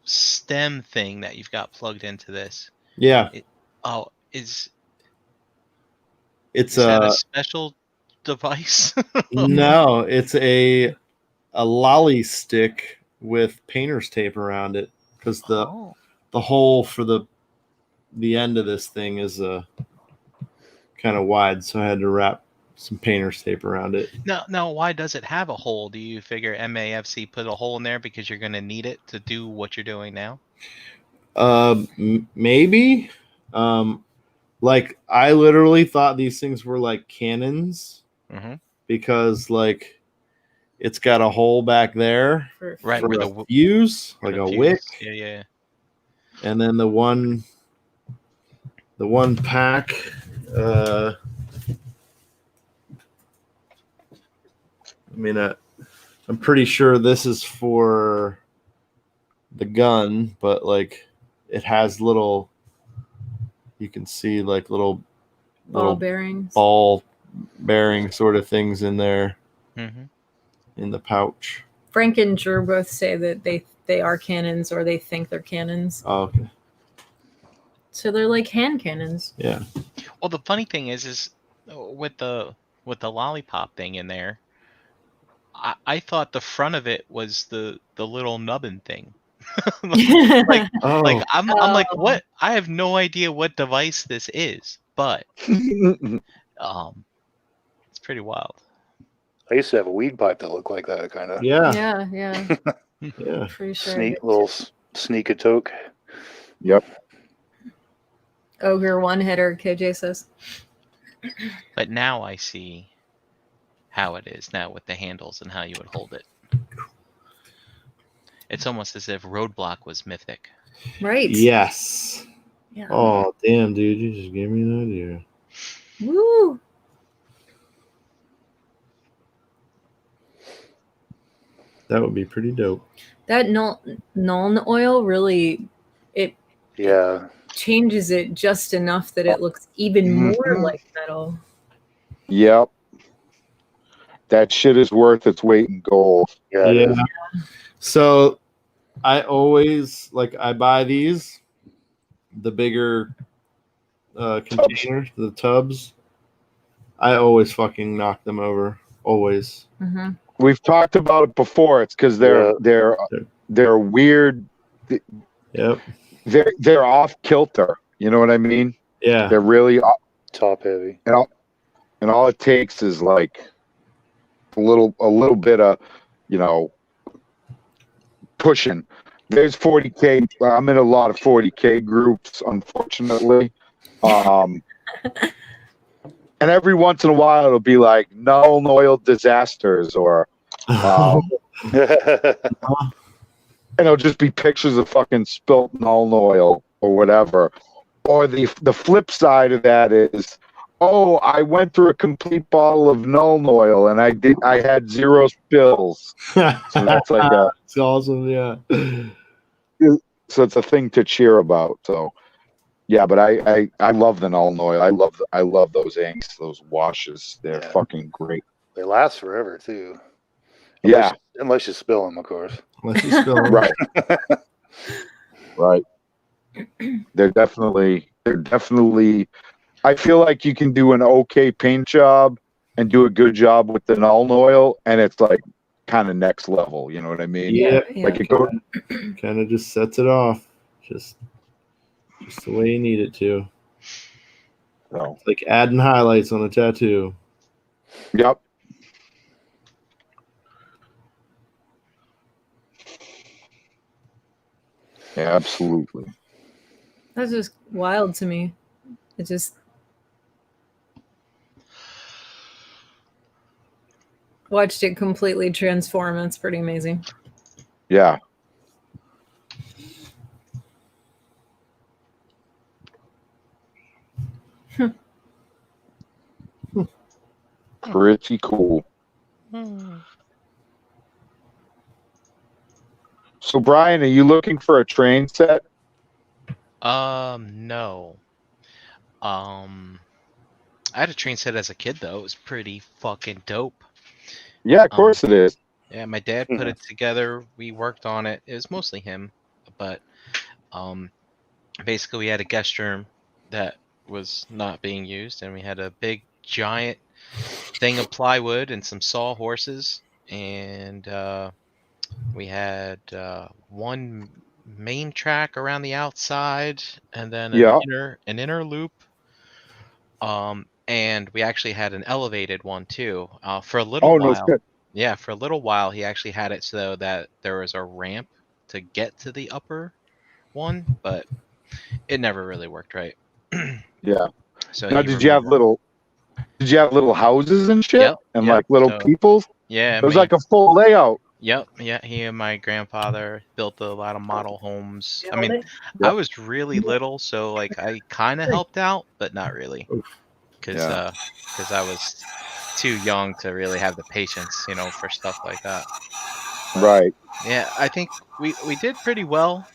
stem thing that you've got plugged into this. Yeah. Is that a special device? No, it's a lolly stick with painter's tape around it because the hole for the end of this thing is kind of wide, so I had to wrap some painter's tape around it. Now, why does it have a hole? Do you figure MAFC put a hole in there because you're going to need it to do what you're doing now? Maybe. Like I literally thought these things were like cannons because like it's got a hole back there where the fuse, like a wick. Yeah. And then the one pack. I'm pretty sure this is for the gun, but like it has little. You can see like little ball bearings, ball bearing sort of things in there in the pouch. Frank and Drew both say that they are cannons or they think they're cannons. Oh, okay. So they're like hand cannons. Yeah. Well, the funny thing is with the lollipop thing in there, I thought the front of it was the little nubbin thing. I'm like, what? I have no idea what device this is, but it's pretty wild. I used to have a weed pipe that looked like that, kind of. Yeah. Yeah. Pretty sure. Little sneak a toke. Yep. Ogre one hitter, KJ says. But now I see how it is now with the handles and how you would hold it. It's almost as if Roadblock was mythic. Right. Yes. Yeah. Oh, damn, dude. You just gave me an idea. Woo. That would be pretty dope. That Nuln oil really, it changes it just enough that it looks even more like metal. Yep. That shit is worth its weight in gold. Yeah. So I always I buy these, the bigger containers, the tubs. I always fucking knock them over. Always. Mm-hmm. We've talked about it before. It's because they're weird. Yep. They're off kilter. You know what I mean? Yeah. They're really top heavy. And all it takes is like a little bit of, pushing. There's 40K. I'm in a lot of 40K groups, unfortunately. And every once in a while, it'll be like Nuln oil disasters, or and it'll just be pictures of fucking spilt Nuln oil or whatever. Or the flip side of that is, I went through a complete bottle of Nuln oil and I had 0 spills. So that's like it's awesome, yeah. So it's a thing to cheer about. So. Yeah, but I love the Nuln oil. I love those inks, those washes. They're fucking great. They last forever too. Unless you spill them, of course. Unless you spill them. Right. Right. They're definitely. I feel like you can do an okay paint job and do a good job with the Nuln oil, and it's like kind of next level. You know what I mean? Yeah. Like it goes. Kind of just sets it off. Just the way you need it to. So. It's like adding highlights on a tattoo. Yep. Yeah, absolutely. That's just wild to me. It just. watched it completely transform. It's pretty amazing. Yeah. Pretty cool. So, Brian, are you looking for a train set? No. I had a train set as a kid though. It was pretty fucking dope. Yeah, of course it is. Yeah, my dad put it together. We worked on it. It was mostly him, but basically we had a guest room that was not being used, and we had a big giant thing of plywood and some sawhorses, and we had one main track around the outside, and then an inner loop. And we actually had an elevated one too. For a little while. No shit. Yeah, for a little while he actually had it so that there was a ramp to get to the upper one, but it never really worked right. Yeah. So now, did you have little houses and shit? Yep, and like little peoples? Yeah. It was like a full layout. Yep. Yeah. He and my grandfather built a lot of model homes. I mean, Yep. I was really little, so like I kind of helped out, but not really, because I was too young to really have the patience, for stuff like that. Right. Yeah, I think we did pretty well.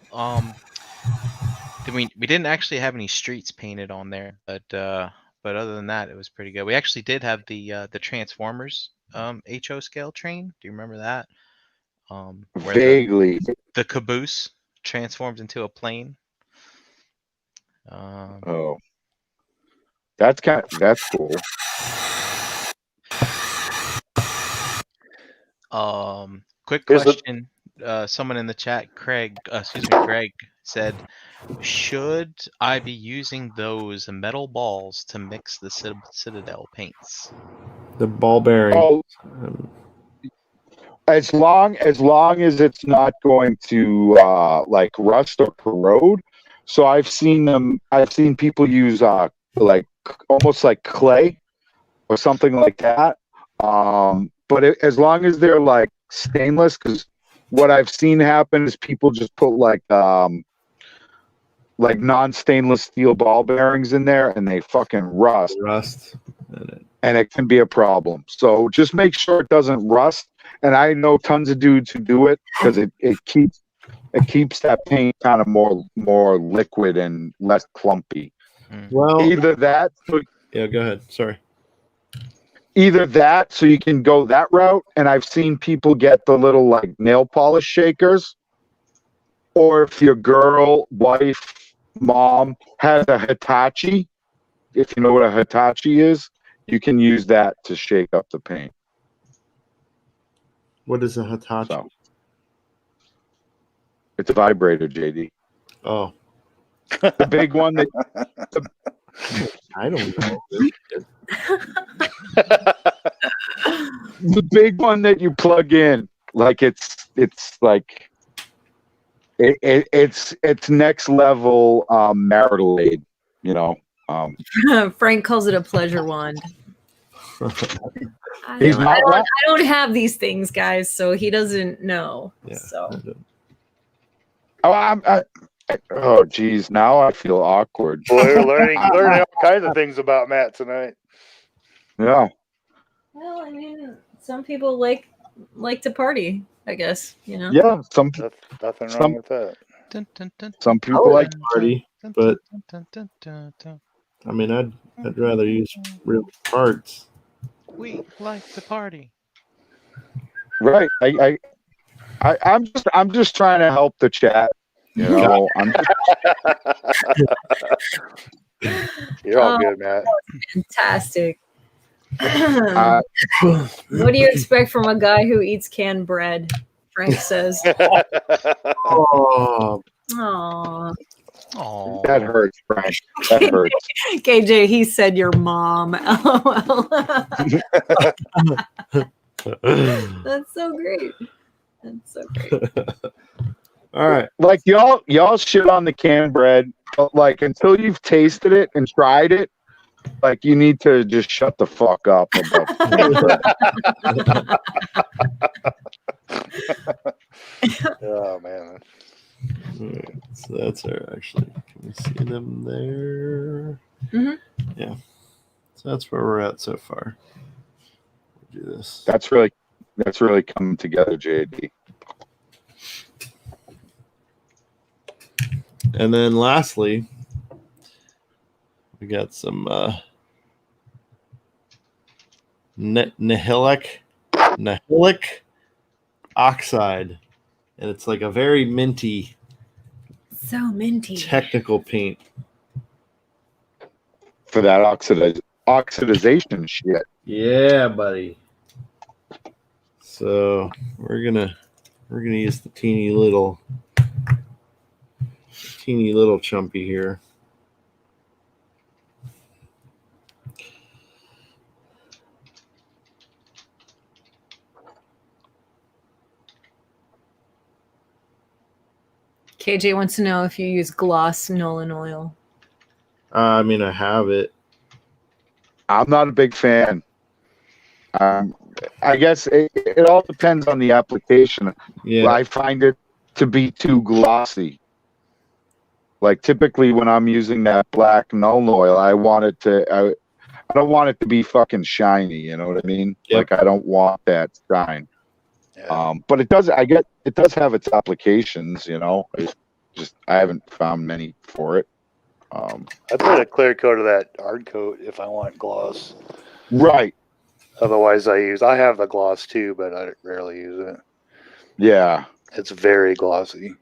We didn't actually have any streets painted on there, but other than that, it was pretty good. We actually did have the Transformers HO scale train. Do you remember that? Where Vaguely. The caboose transforms into a plane. That's cool. Quick question. Someone in the chat, Greg said, should I be using those metal balls to mix the Citadel paints? The ball bearing. As long as it's not going to like rust or corrode. So I've seen people use like almost like clay or something like that. But as long as they're like stainless, because what I've seen happen is people just put like non-stainless steel ball bearings in there and they fucking rust. And it can be a problem. So just make sure it doesn't rust. And I know tons of dudes who do it because it keeps that paint kind of more liquid and less clumpy. Well, either that. Yeah, go ahead. Sorry. Either that, so you can go that route, and I've seen people get the little like nail polish shakers, or if your girl, wife, mom has a Hitachi, if you know what a Hitachi is, you can use that to shake up the paint. What is a Hitachi? So, it's a vibrator, JD. Oh. The big one that... I don't know. The big one that you plug in, like it's like it's next level marital aid, Frank calls it a pleasure wand. I don't have these things, guys, so he doesn't know. Yeah, so. Oh, geez, now I feel awkward. Well, we're learning all kinds of things about Matt tonight. Yeah. Well, I mean, some people like to party, I guess, Yeah, nothing wrong with that. Some people like to party, but I mean, I'd rather use real parts. We like to party. Right. I'm just trying to help the chat. I'm You're all good, Matt. Fantastic. What do you expect from a guy who eats canned bread? Frank says. Oh. Aww. That hurts, Frank. That hurts. KJ, he said your mom. LOL. That's so great. That's so great. All right. Like y'all shit on the canned bread, but like until you've tasted it and tried it, Like, you need to just shut the fuck up about Oh man. All right, so that's our actually. Can we see them there? Mhm. Yeah. So that's where we're at so far. We'll do this. That's really coming together, JD. And then lastly, we got some nihilic oxide, and it's like a very minty, So minty. technical paint. For that oxidization shit. Yeah, buddy. So we're gonna use the teeny little chumpy here. KJ wants to know if you use gloss Nolan oil. I mean, I have it. I'm not a big fan. I guess it all depends on the application. Yeah. I find it to be too glossy. Like, typically when I'm using that black Nolan oil, I don't want it to be fucking shiny. You know what I mean? Yep. Like, I don't want that shine. Yeah. But it does have its applications. You know, I haven't found many for it. I put a clear coat of that hard coat if I want gloss. Right. Otherwise, I have the gloss too, but I rarely use it. Yeah. It's very glossy.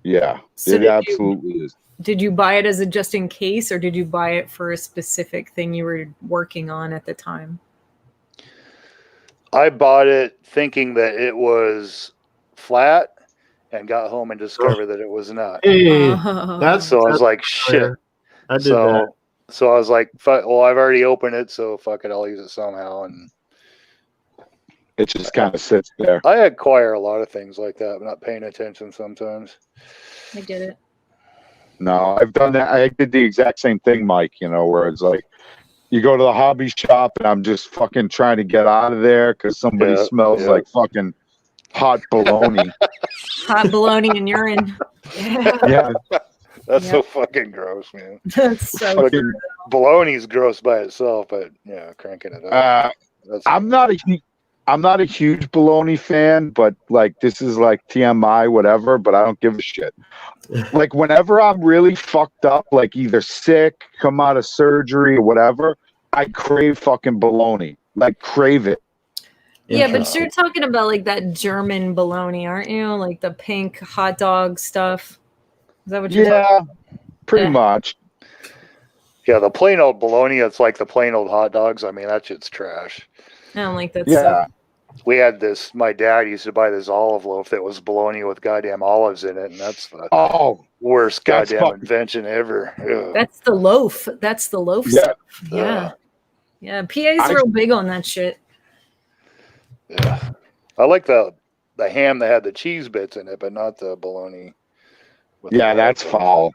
Yeah. So it absolutely is. Did you buy it as a just in case, or did you buy it for a specific thing you were working on at the time? I bought it thinking that it was flat, and got home and discovered that it was not. Hey, That's So I was like, shit. I did that. So I was like, fuck, well, I've already opened it, so fuck it, I'll use it somehow. And It just kind of sits there. I acquire a lot of things like that, but not paying attention sometimes. I get it. No, I've done that. I did the exact same thing, Mike, you know, where it's like you go to the hobby shop and I'm just fucking trying to get out of there because somebody smells like fucking hot bologna. Hot bologna and urine. Yeah. That's so fucking gross, man. That's so Fucking, Bologna's gross by itself, but yeah, cranking it up. I'm not a huge bologna fan, but like this is like TMI, whatever, but I don't give a shit. Like whenever I'm really fucked up, like either sick, come out of surgery or whatever, I crave fucking bologna. Like crave it. Yeah, but you're talking about like that German bologna, aren't you? Like the pink hot dog stuff. Is that what you're talking about? Pretty much. Yeah, the plain old bologna, it's like the plain old hot dogs. I mean, that shit's trash. I don't like that Yeah. stuff. We had this, my dad used to buy this olive loaf that was bologna with goddamn olives in it, and that's the worst that's goddamn fucking- invention ever. Ugh. That's the loaf. That's the loaf Yeah. stuff. Yeah. Yeah. PA's real big on that shit. Yeah. I like the ham that had the cheese bits in it, but not the bologna. Yeah, that's foul.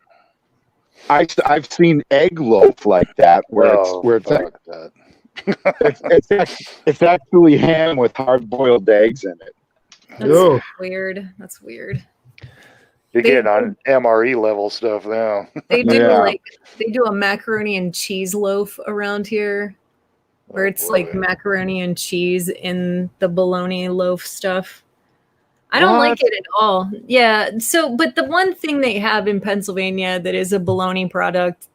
I've seen egg loaf like that where it's actually ham with hard boiled eggs in it. That's weird. That's weird. You're getting on MRE level stuff now. They do a macaroni and cheese loaf around here, where it's like macaroni and cheese in the bologna loaf stuff. I don't like it at all. Yeah. So, but the one thing they have in Pennsylvania that is a bologna product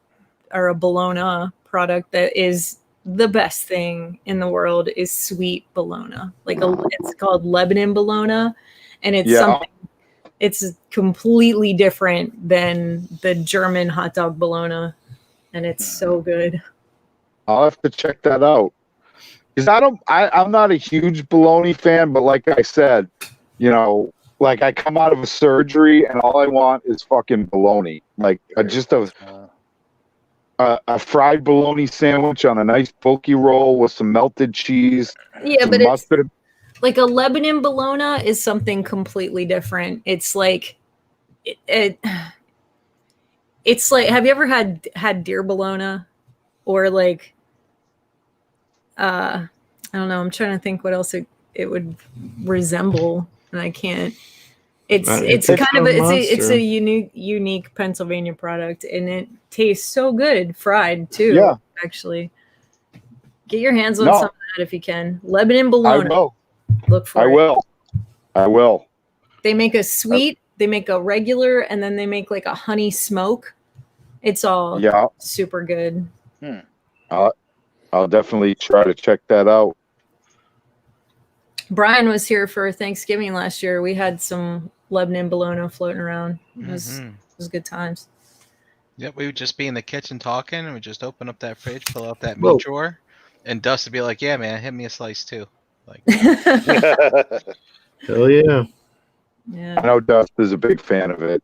or a bologna product that is the best thing in the world is sweet bologna. Like it's called Lebanon bologna, and it's something. It's completely different than the German hot dog bologna, and it's so good. I'll have to check that out. Because I'm not a huge bologna fan, but like I said, you know, like I come out of a surgery and all I want is fucking bologna. Like just a fried bologna sandwich on a nice bulky roll with some melted cheese. Yeah, but mustard. It's like a Lebanon bologna is something completely different. It's like it's like, have you ever had deer bologna? or like I don't know, I'm trying to think what else it would resemble, and I can't. It's a unique Pennsylvania product, and it tastes so good fried too. Yeah. Actually, get your hands on No. some of that if you can. Lebanon I bologna. will. Look for I it. will. I will. They make a sweet, they make a regular, and then they make like a honey smoke. It's all super good. I'll definitely try to check that out. Brian was here for Thanksgiving last year. We had some Lebanon bologna floating around. It was good times. Yep, we would just be in the kitchen talking, and we'd just open up that fridge, pull out that meat drawer, and Dust would be like, "Yeah, man, hit me a slice too." Like, hell yeah. Yeah. I know Dust is a big fan of it.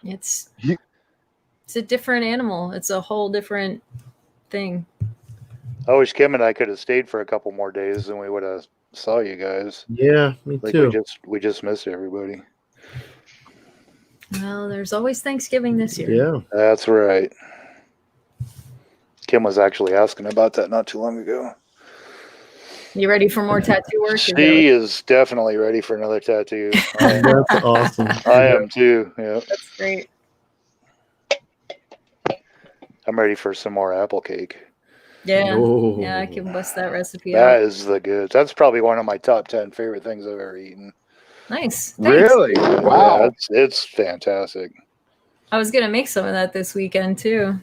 It's a different animal. It's a whole different thing. I wish Kim and I could have stayed for a couple more days, and we would have saw you guys. Yeah, me too. We just missed everybody. Well, there's always Thanksgiving this year. Yeah, that's right. Kim was actually asking about that not too long ago. You ready for more tattoo work? She is definitely ready for another tattoo. That's awesome. I am too. Yeah, that's great. I'm ready for some more apple cake. Yeah, yeah, I can bust that recipe out. That is the good. That's probably one of my top 10 favorite things I've ever eaten. Nice. Thanks. Really? Wow. Yeah, it's fantastic. I was gonna make some of that this weekend too.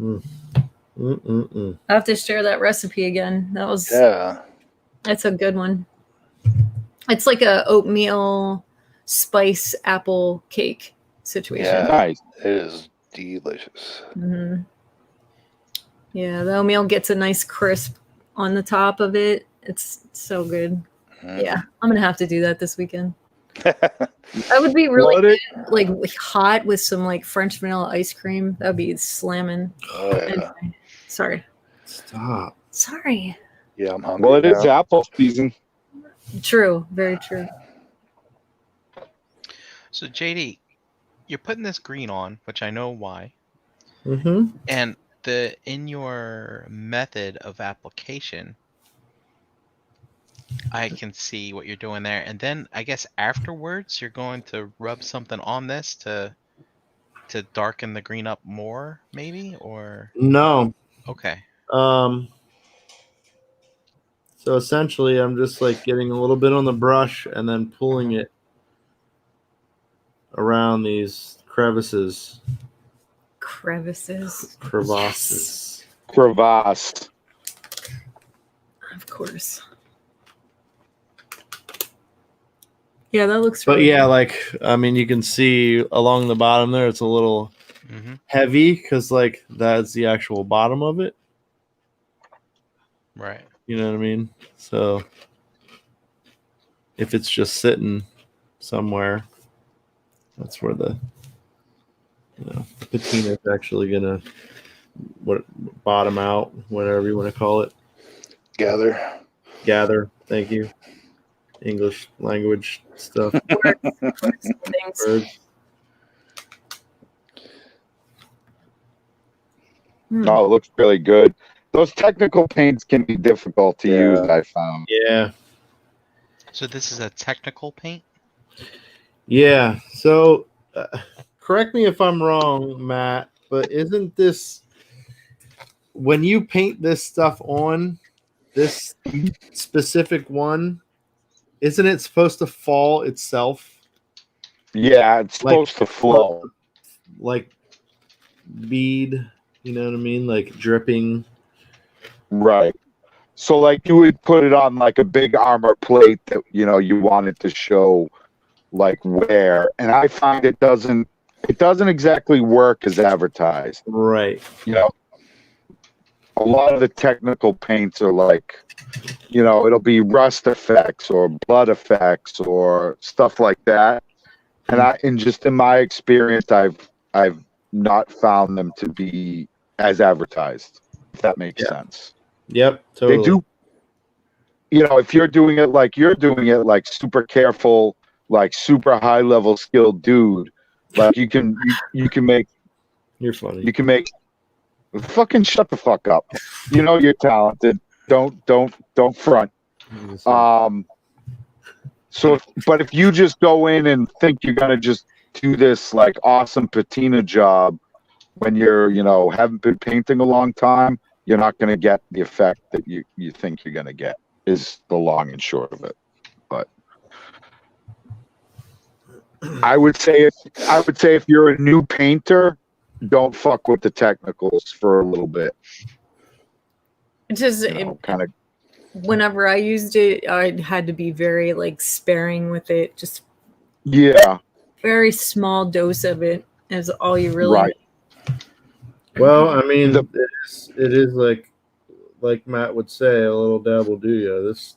I have to share that recipe again. That's a good one. It's like a oatmeal spice apple cake situation. Yeah, nice. It is delicious. Mm-hmm. Yeah, the oatmeal gets a nice crisp on the top of it. It's so good. Yeah, I'm gonna have to do that this weekend. That would be really good, like hot with some like French vanilla ice cream. That would be slamming. Oh, yeah. Anyway, sorry. Stop. Sorry. Yeah, I'm hungry. Well, it is apple season. True. Very true. so JD, you're putting this green on, which I know why. Mm-hmm. And in your method of application, I can see what you're doing there. And then I guess afterwards you're going to rub something on this to darken the green up more, maybe? Or No. okay. So essentially I'm just like getting a little bit on the brush and then pulling it around these crevasses. Crevasses. Crevasses. Yes. Crevasse. Of course. Yeah, that looks But really yeah, good. like, I mean, you can see along the bottom there, it's a little heavy because, like, that's the actual bottom of it. Right. You know what I mean? So if it's just sitting somewhere, that's where the patina is actually going to bottom out, whatever you want to call it. Gather. Thank you. English language stuff. Words. Oh, it looks really good. Those technical paints can be difficult to use, I found. Yeah. So this is a technical paint? Yeah. So correct me if I'm wrong, Matt, but isn't this, when you paint this stuff on, this specific one, isn't it supposed to fall itself? Yeah, it's supposed to flow. Like bead, you know what I mean? Like dripping. Right. So like you would put it on like a big armor plate that, you wanted to show like wear. And I find it doesn't exactly work as advertised. Right. A lot of the technical paints are like, it'll be rust effects or blood effects or stuff like that. And just in my experience, I've not found them to be as advertised, if that makes sense. Yep, totally. They do, if you're doing it like you're doing it, like super careful, like super high level skilled dude, like you can make. You're funny. You can make. fucking shut the fuck up. You know you're talented. Don't front. But if you just go in and think you're gonna just do this like awesome patina job when you're, haven't been painting a long time, you're not gonna get the effect that you think you're gonna get. Is the long and short of it. But I would say if you're a new painter, don't fuck with the technicals for a little bit. It's just kind of. Whenever I used it, I had to be very like sparing with it. Just very small dose of it is all you really need. Well, I mean, it is like Matt would say, a little dab will do you. This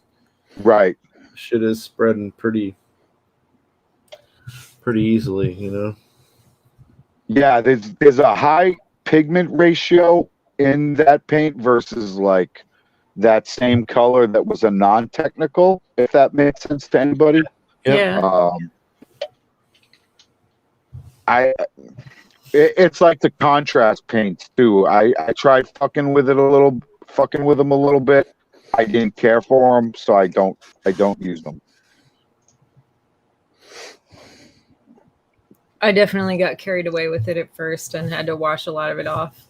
shit is spreading pretty easily, Yeah, there's a high pigment ratio in that paint versus like that same color that was a non-technical, if that makes sense to anybody. Yeah. It's like the contrast paints too. I tried fucking with them a little bit. I didn't care for them, so I don't use them. I definitely got carried away with it at first and had to wash a lot of it off.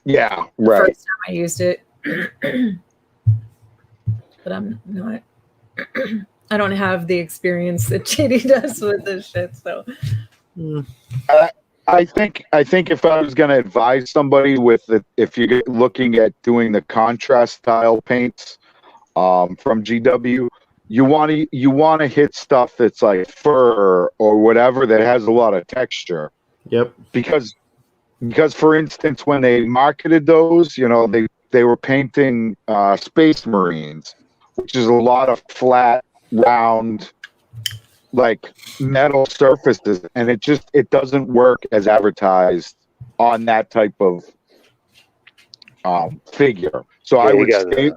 Yeah, the first time I used it. But I'm not. I don't have the experience that JD does with this shit. So, I think if I was going to advise somebody if you're looking at doing the contrast style paints from GW, you want to hit stuff that's like fur or whatever that has a lot of texture. Yep. Because for instance, when they marketed those, they were painting Space Marines, which is a lot of flat, round, like metal surfaces, and it doesn't work as advertised on that type of figure. So I would say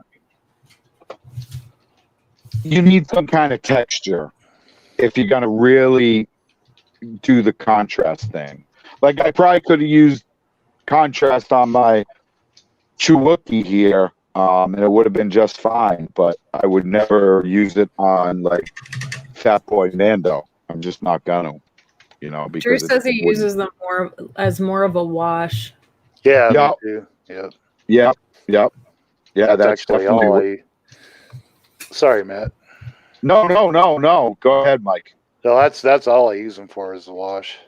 you need some kind of texture if you're gonna really do the contrast thing. Like I probably could have used contrast on my Chewookie here, and it would have been just fine, but I would never use it on like Fat Boy Nando. I'm just not gonna, because Drew says he uses them more of a wash. Yeah, me too. Yep. Yeah, that's actually definitely all Sorry, Matt. No. Go ahead, Mike. No, that's all I use them for is the wash.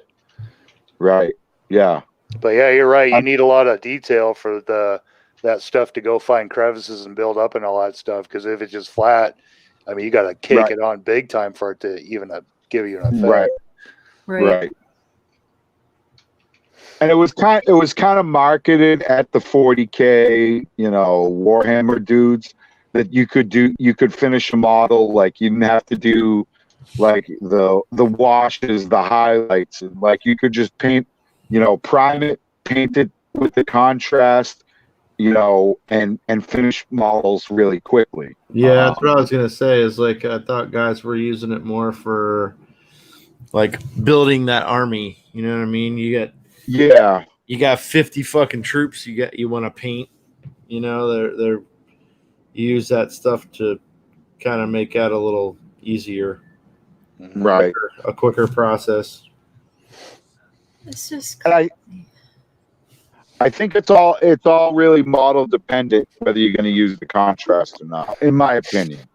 Right. Yeah. But yeah, you're right. You need a lot of detail for that stuff to go find crevices and build up and all that stuff. Because if it's just flat, I mean, you got to kick it on big time for it to even give you an effect. Right. And it was kind of marketed at the 40K, Warhammer dudes that you could finish a model like you didn't have to do like the washes, the highlights, and like you could just paint, prime it, paint it with the contrast, and finish models really quickly. Yeah, that's what I was gonna say. Is like I thought guys were using it more for like building that army. You know what I mean? You got 50 fucking troops. You want to paint. They're you use that stuff to kind of make that a little easier, right? A quicker process. It's just. I think it's all really model dependent whether you're going to use the contrast or not, in my opinion.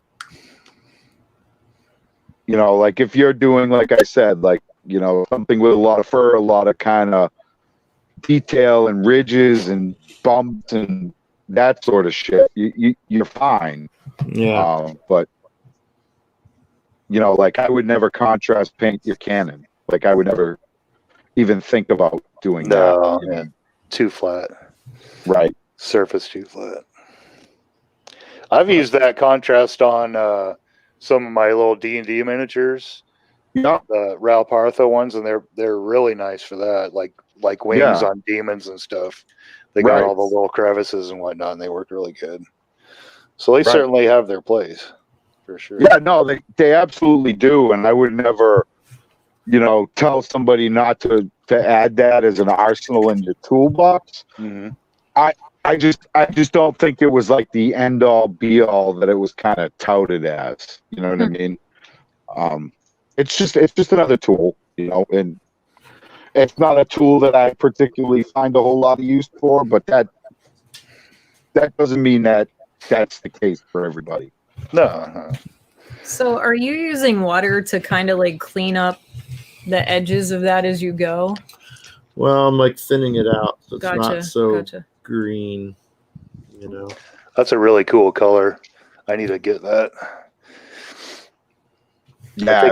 Like if you're doing, like I said, like, something with a lot of fur, a lot of kind of detail and ridges and bumps and that sort of shit, you're fine. Yeah. But, like I would never contrast paint your cannon. Like I would never even think about doing that. Yeah. Too flat. Right. Surface too flat. I've used that contrast on some of my little D&D miniatures. Yeah. The Ral Partha ones, and they're really nice for that. Like wings on demons and stuff. They got all the little crevices and whatnot, and they work really good. So they certainly have their place, for sure. Yeah, no, they absolutely do, and I would never, tell somebody not to add that as an arsenal in your toolbox. Mm-hmm. I just don't think it was like the end all be all that it was kind of touted as. You know what I mean? It's just another tool, and it's not a tool that I particularly find a whole lot of use for, but that doesn't mean that that's the case for everybody. No. So are you using water to kind of like clean up the edges of that as you go? Well, I'm like thinning it out so it's not so Gotcha. green, That's a really cool color. I need to get that. Yeah,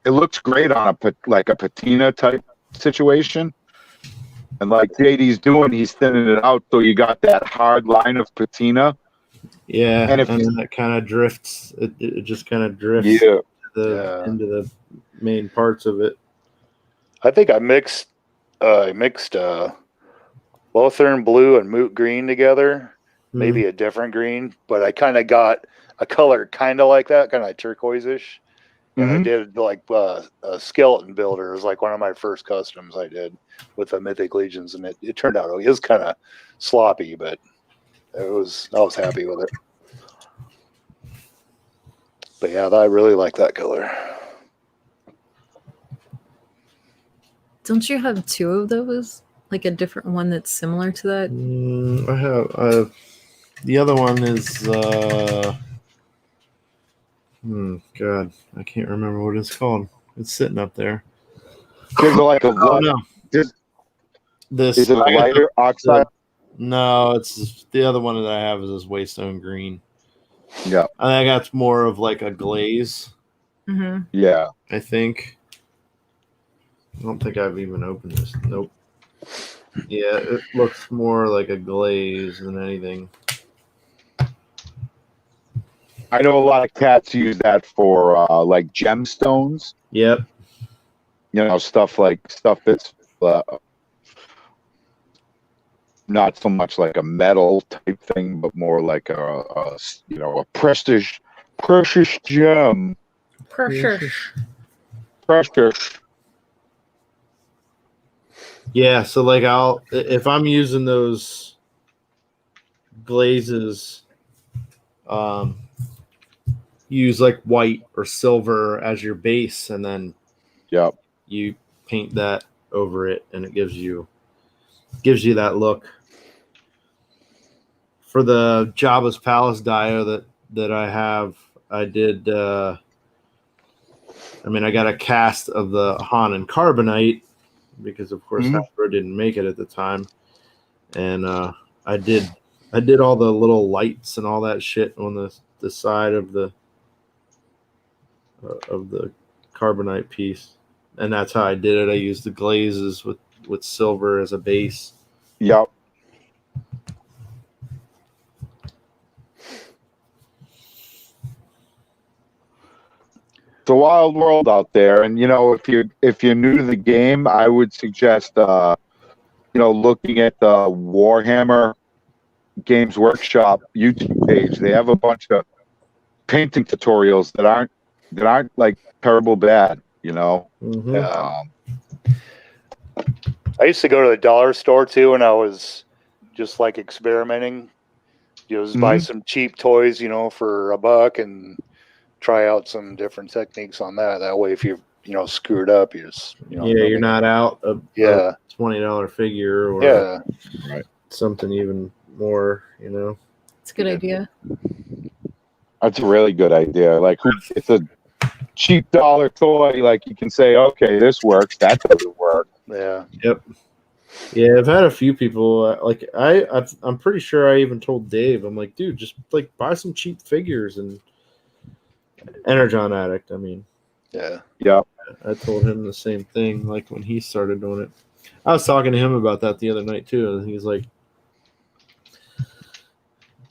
it looks great on a patina type situation. And like JD's doing, he's thinning it out so you got that hard line of patina. Yeah, And then it kind of drifts. It just kind of drifts Yeah. into the main parts of it. I think I mixed Lothern blue and moot green together. Maybe a different green, but I kind of got a color kind of like that, kind of like turquoise-ish. And I did like a skeleton builder. It was like one of my first customs I did with the Mythic Legions, and it turned out it was kind of sloppy, but I was happy with it. But yeah, I really like that color. Don't you have two of those? Like a different one that's similar to that? I have. The other one is. God, I can't remember what it's called. It's sitting up there. There's like a no. Is it a lighter oxide? No, it's the other one that I have is this Waystone green. Yeah. I think that's more of like a glaze. Mm-hmm. Yeah. I think. I don't think I've even opened this. Nope. Yeah, it looks more like a glaze than anything. I know a lot of cats use that for like gemstones. Yep. Stuff that's not so much like a metal type thing, but more like a precious gem. Precious. Yeah, so like if I'm using those glazes, use like white or silver as your base, and then you paint that over it, and it gives you that look. For the Jabba's Palace Dio that I have, I did. I got a cast of the Han and Carbonite because, of course, Hasbro didn't make it at the time, and I did all the little lights and all that shit on the side of the Carbonite piece, and that's how I did it. I used the glazes with silver as a base. Yep. It's a wild world out there, and if you're new to the game, I would suggest looking at the Warhammer Games Workshop YouTube page. They have a bunch of painting tutorials that aren't like terrible bad. Mm-hmm. I used to go to the dollar store too, and I was just like experimenting. Just buy some cheap toys, for $1 and try out some different techniques on that. That way, if you screw it up, you just you're not out a $20 figure or something even more. It's a good idea. That's a really good idea. Like, it's a cheap dollar toy. Like, you can say, okay, this works. That doesn't work. Yeah. Yep. Yeah, I've had a few people like I'm pretty sure I even told Dave. I'm like, dude, just like buy some cheap figures and Energon Addict. Yeah. I told him the same thing. Like when he started doing it, I was talking to him about that the other night too, and he's like,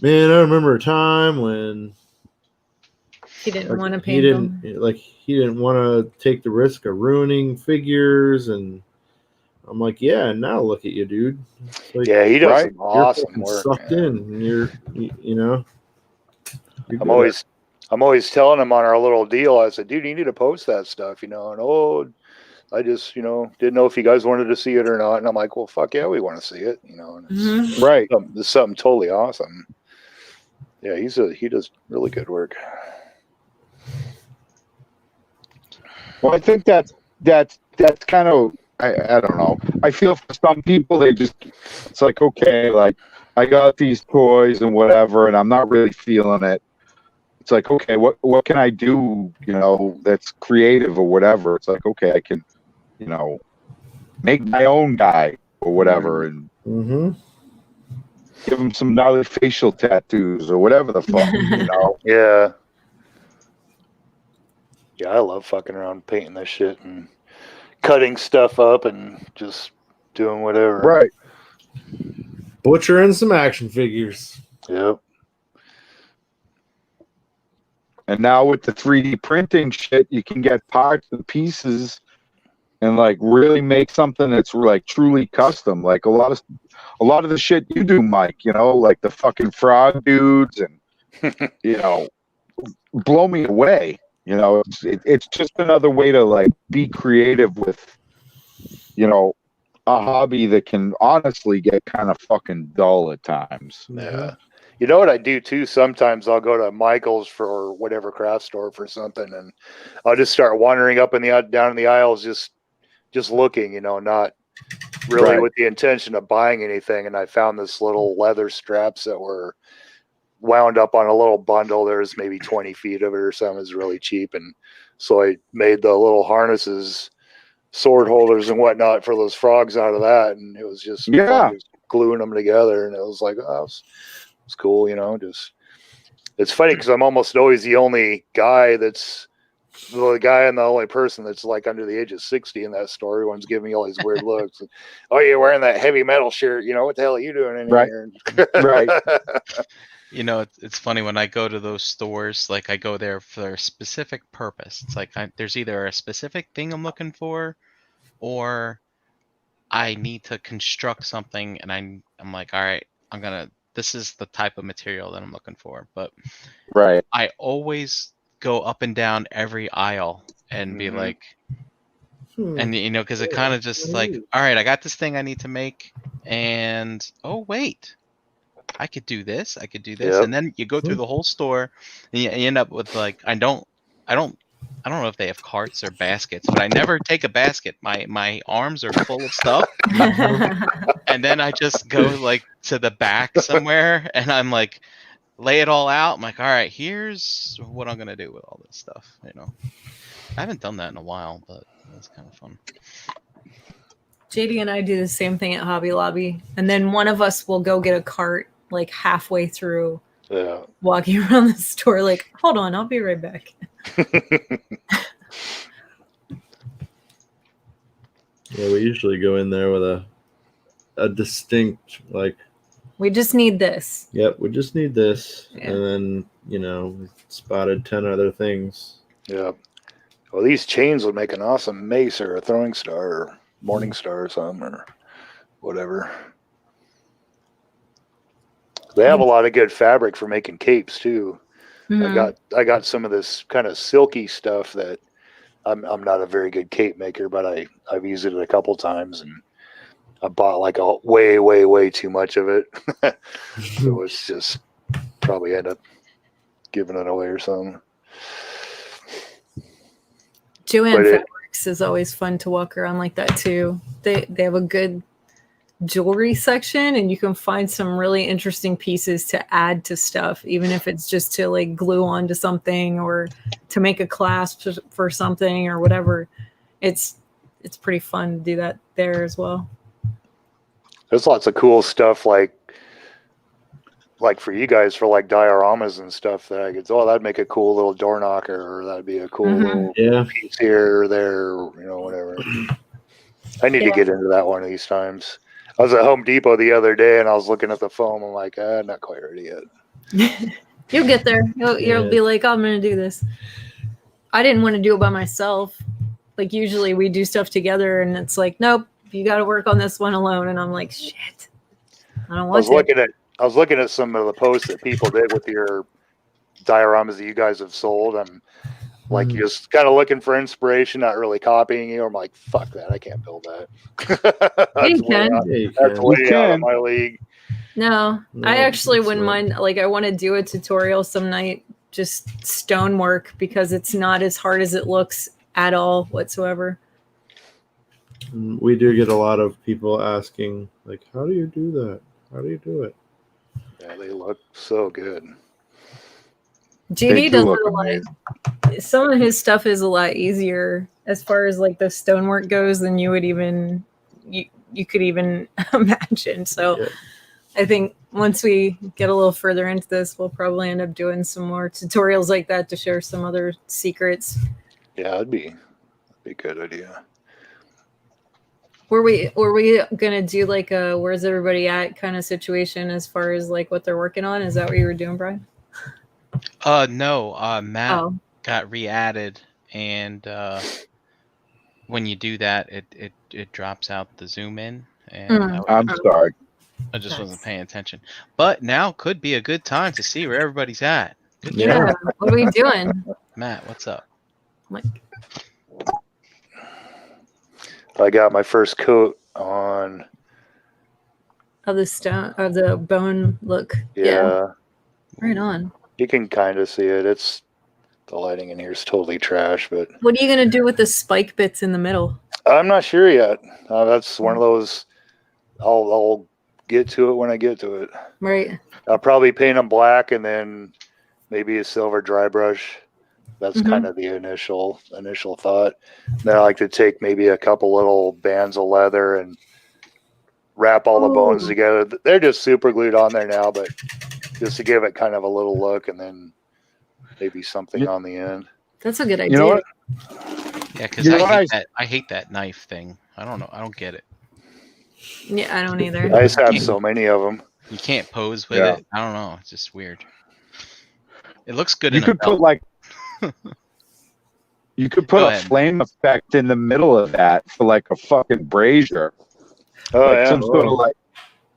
"Man, I remember a time when he didn't want to paint them. He didn't want to take the risk of ruining figures." And I'm like, "Yeah, and now look at you, dude." Like, he does some awesome work. Sucked in, and you're I'm always telling him on our little deal. I said, "Dude, you need to post that stuff," And I just, didn't know if you guys wanted to see it or not. And I'm like, well, fuck yeah, we want to see it. And it's Right. It's something totally awesome. Yeah, he does really good work. Well, I think that's kind of, I don't know. I feel for some people, it's like, okay, like I got these toys and whatever, and I'm not really feeling it. It's like, okay, what can I do, that's creative or whatever. It's like, okay, I can, make my own guy or whatever, and give him some gnarly facial tattoos or whatever the fuck, Yeah. Yeah, I love fucking around painting this shit and cutting stuff up and just doing whatever. Right. Butchering some action figures. Yep. And now with the 3D printing shit, you can get parts and pieces and like really make something that's like truly custom. Like a lot of the shit you do, Mike, like the fucking frog dudes and blow me away. It's just another way to like be creative with a hobby that can honestly get kind of fucking dull at times. Yeah. You know what I do too? Sometimes I'll go to Michael's for whatever craft store for something, and I'll just start wandering up down in the aisles, just looking, not really with the intention of buying anything. And I found this little leather straps that were wound up on a little bundle. There's maybe 20 feet of it or something. It's really cheap, and so I made the little harnesses, sword holders and whatnot for those frogs out of that, and it was just fun just gluing them together, and it was like, oh, it's cool, it's funny because I'm almost always the only guy that's the guy and the only person that's like under the age of 60 in that store. Everyone's giving me all these weird looks. Oh, you're wearing that heavy metal shirt, what the hell are you doing in here? Right. It's funny when I go to those stores, like I go there for a specific purpose. It's like there's either a specific thing I'm looking for, or I need to construct something, and I'm like, all right, this is the type of material that I'm looking for. But I always go up and down every aisle and be like, and because it kind of just like, all right, I got this thing I need to make, and oh wait, I could do this, and then you go through the whole store, and you end up with like, I don't know if they have carts or baskets, but I never take a basket. My arms are full of stuff, and then I just go like to the back somewhere, and I'm like, lay it all out. I'm like, all right, here's what I'm gonna do with all this stuff. I haven't done that in a while, but it's kind of fun. JD and I do the same thing at Hobby Lobby, and then one of us will go get a cart like halfway through, walking around the store like, hold on, I'll be right back. Yeah, we usually go in there with a distinct, like, we just need this. Yep, we just need this. And then, we spotted 10 other things. Yeah. Well, these chains would make an awesome mace or a throwing star or morning star or something or whatever. They have a lot of good fabric for making capes too. I got some of this kind of silky stuff that I'm not a very good cape maker, but I've used it a couple times, and I bought like a way too much of it. It was just probably end up giving it away or something. Joanne Fabrics is always fun to walk around like that too. They have a good jewelry section, and you can find some really interesting pieces to add to stuff, even if it's just to like glue onto something or to make a clasp for something or whatever. It's pretty fun to do that there as well. There's lots of cool stuff like for you guys for like dioramas and stuff that I could, that'd make a cool little door knocker, or that'd be a cool little piece here or there, whatever. I need to get into that one of these times. I was at Home Depot the other day and I was looking at the foam. I'm like, not quite ready yet. You'll get there. You'll be like, I'm going to do this. I didn't want to do it by myself. Like usually we do stuff together, and it's like, nope, you got to work on this one alone. And I'm like, shit, I don't want to. I was looking at some of the posts that people did with your dioramas that you guys have sold, and Like just kind of looking for inspiration, not really copying you. I'm like, fuck that, I can't build that. You can. That's way out of my league. No, No, I actually it's wouldn't not. mind. Like, I want to do a tutorial some night, just stonework, because it's not as hard as it looks at all whatsoever. We do get a lot of people asking, like, how do you do that? How do you do it? Yeah, they look so good. GD does it a lot. Some of his stuff is a lot easier as far as like the stonework goes than you would even you could even imagine. So Yeah. I think once we get a little further into this, we'll probably end up doing some more tutorials like that to share some other secrets. Yeah, that'd be a good idea. Were we gonna do like a where's everybody at kind of situation as far as like what they're working on? Is that what you were doing, Brian? No, Matt got re-added, and when you do that, it drops out the zoom in. And I'm sorry. I just wasn't paying attention. But now could be a good time to see where everybody's at. Good Yeah. job. What are we doing? Matt, what's up? Like, I got my first coat on. of the stone, of the bone look. Yeah. Right on. You can kind of see it. It's the lighting in here is totally trash, but What are you gonna do with the spike bits in the middle? I'm not sure yet. That's one of those. I'll get to it when I get to it. Right. I'll probably paint them black and then maybe a silver dry brush. That's kind of the initial thought. Then I like to take maybe a couple little bands of leather and wrap all the bones together. They're just super glued on there now, but just to give it kind of a little look, and then maybe something on the end. That's a good idea. You know what? Yeah, because I hate that knife thing. I don't know. I don't get it. Yeah, I don't either. I just have so many of them. You can't pose with it. I don't know. It's just weird. It looks good. You could put like. You could put a flame effect in the middle of that for like a fucking brazier. Oh like yeah. Some sort of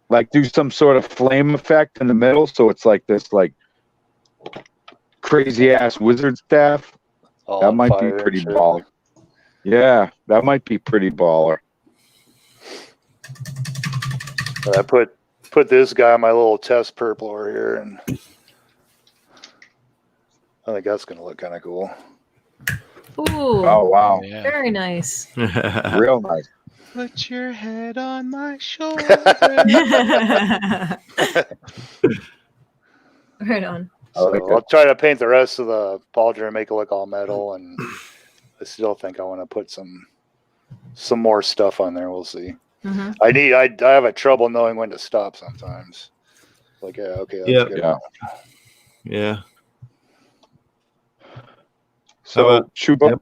like do some sort of flame effect in the middle, so it's like this like crazy ass wizard staff. That might be pretty baller. Yeah, that might be pretty baller. I put this guy on my little test purple over here, and I think that's gonna look kind of cool. Ooh. Oh wow. Yeah. Very nice. Real nice. Put your head on my shoulder. Right on. So I'll try to paint the rest of the pauldron and make it look all metal, and I still think I want to put some more stuff on there. We'll see. I have a trouble knowing when to stop sometimes. Like, yeah, okay, that's good. Yeah. So Chuba,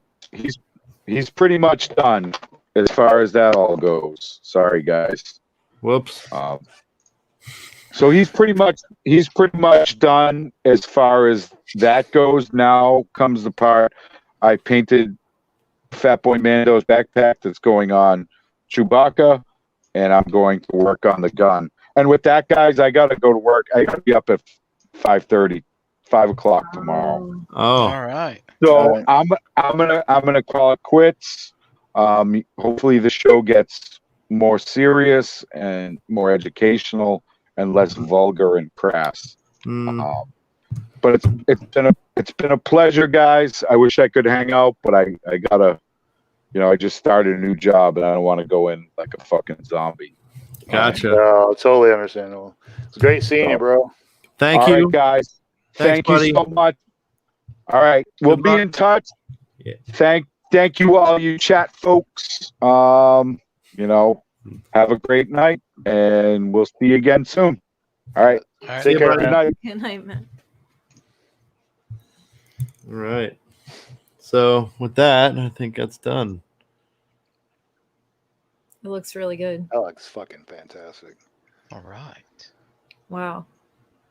he's pretty much done as far as that all goes. Sorry, guys. Whoops. So he's pretty much done as far as that goes. Now comes the part I painted Fat Boy Mando's backpack that's going on Chewbacca, and I'm going to work on the gun. And with that, guys, I got to go to work. I got to be up at 5:30, 5 o'clock tomorrow. Oh, all right. So I'm gonna call it quits. Hopefully the show gets more serious and more educational and less vulgar and crass. But it's been a pleasure, guys. I wish I could hang out, but I gotta, I just started a new job and I don't want to go in like a fucking zombie. Gotcha. No, totally understandable. It's great seeing you, bro. Thank you, guys. Thanks, Thank you so much. All right, we'll be in touch. Yeah. Thank you all, you chat folks. Have a great night, and we'll see you again soon. All right. Take care. Good night. Good night, man. All right. So with that, I think that's done. It looks really good. That looks fucking fantastic. All right. Wow.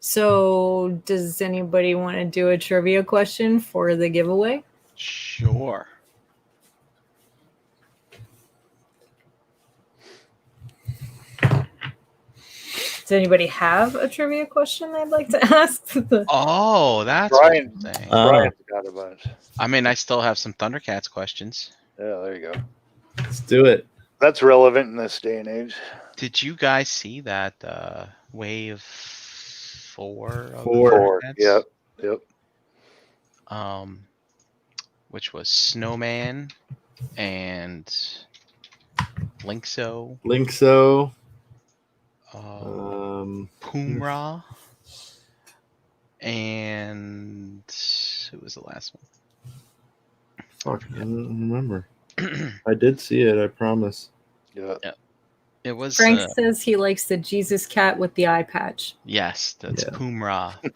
So does anybody want to do a trivia question for the giveaway? Sure. Does anybody have a trivia question they'd like to ask? Oh, that's Brian. what you're saying. Brian's got a bunch. I mean, I still have some Thundercats questions. Yeah, there you go. Let's do it. That's relevant in this day and age. Did you guys see that wave 4? Of Four. Thundercats? Yep. Which was Snowman and Linkso, Linkso. Poomra, and who was the last Fuck, I don't remember. I did see it, I promise. Yeah. It was Frank says he likes the Jesus cat with the eye patch. yes, that's Yeah. Poomra. I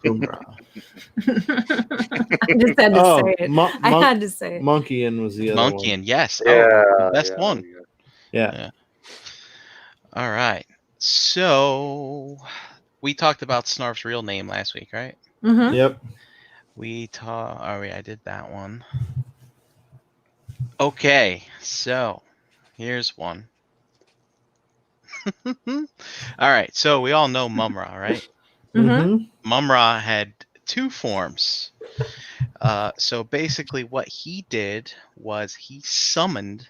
just had to say it. I had to say it. Monkeyin was the other one. Monkeyin, yes. Yeah. Oh, best one. Yeah. All right. So we talked about Snarf's real name last week, right? Mhm. Yep. I did that one. Okay, so here's one. All right, so we all know Mumra, right? Mhm. Mumra had 2 forms. So basically what he did was he summoned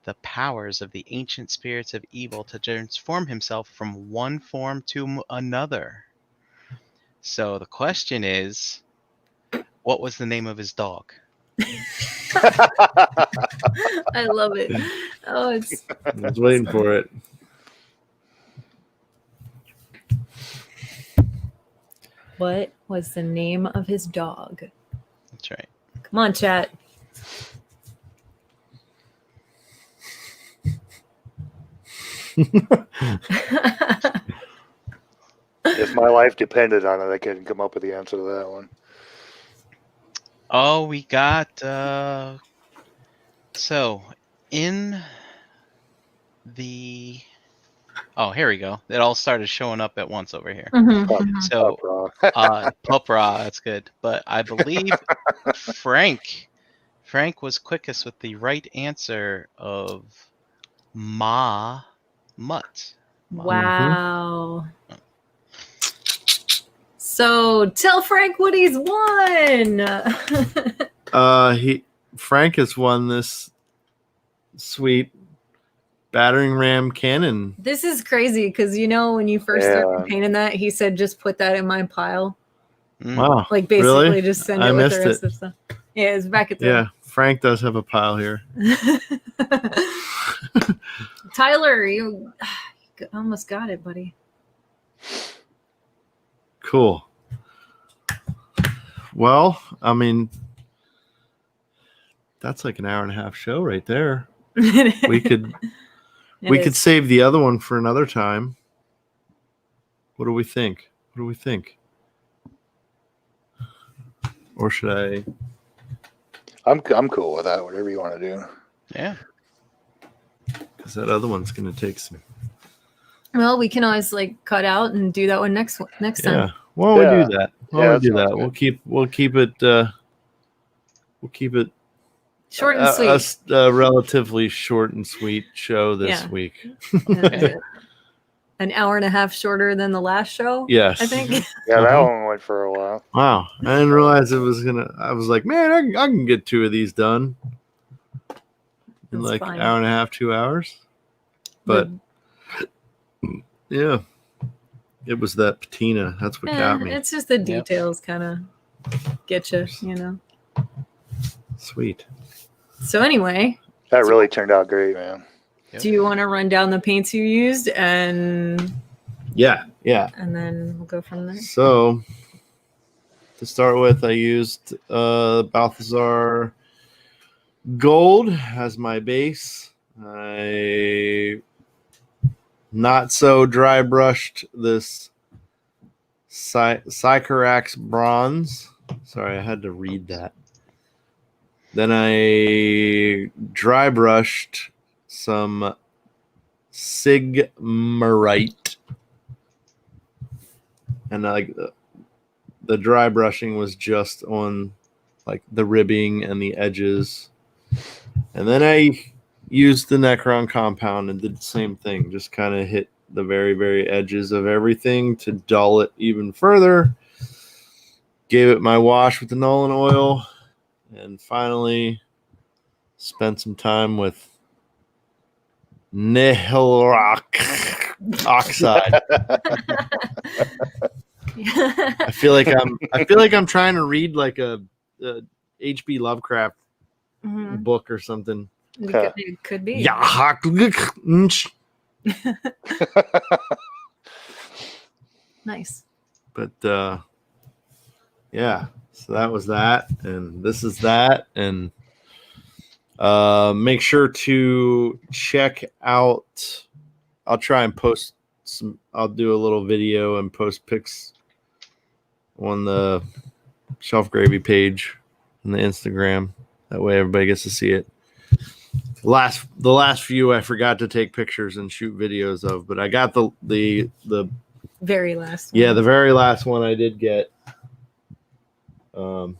the powers of the ancient spirits of evil to transform himself from one form to another. So the question is, what was the name of his dog? I love it. Oh, it's I was waiting for it. what was the name of his dog? That's right. Come on, chat. If my life depended on it, I couldn't come up with the answer to that one. Oh, we got so in the here we go. It all started showing up at once over here. Mhm. So Opera. Popra, that's good. But I believe Frank was quickest with the right answer of Mutt. Wow. So tell Frank what he's won. Frank has won this sweet battering ram cannon. This is crazy because when you first started painting that, he said just put that in my pile. Wow. Like basically really? just send I it with missed the rest it. of stuff. Yeah, it's back at the Yeah, Frank does have a pile here. Tyler, you almost got it, buddy. Cool. Well, I mean, that's like an hour and a half show right there. We could save the other one for another time. What do we think? Or should I? I'm cool with that. Whatever you want to do. Yeah. Because that other one's going to take some. Well, we can always cut out and do that one next time. Yeah. Why don't we do that? That do that? sounds We'll keep it short and sweet. A relatively short and sweet show this week. An hour and a half shorter than the last show. Yes, I think. Yeah, that one went for a while. Wow, I didn't realize it was gonna. I was like, man, I can get 2 of these done in That's like fine. hour and a half, 2 hours. But yeah, it was that patina. That's what got me. It's just the details kind of get you, Sweet. So anyway, That really turned out great, man. do you want to run down the paints you used and Yeah. and then we'll go from there? So to start with, I used Balthazar Gold as my base. I not so dry brushed this Sycorax Bronze. Sorry, I had to read that. Then I dry brushed some Sigmarite. And the dry brushing was just on the ribbing and the edges. And then I used the Necron compound and did the same thing. Just kind of hit the very, very edges of everything to dull it even further. Gave it my wash with the Nolan oil, and finally spent some time with Nihil rock oxide. I feel like I'm trying to read like a H.P. Lovecraft book or something. It could be. Yeah. Nice. But yeah, so that was that, and this is that, and make sure to check out. I'll try and post some. I'll do a little video and post pics on the Shelf Gravy page and the Instagram. That way, everybody gets to see it. The last few I forgot to take pictures and shoot videos of, but I got the very last one. Yeah, the very last one I did get. I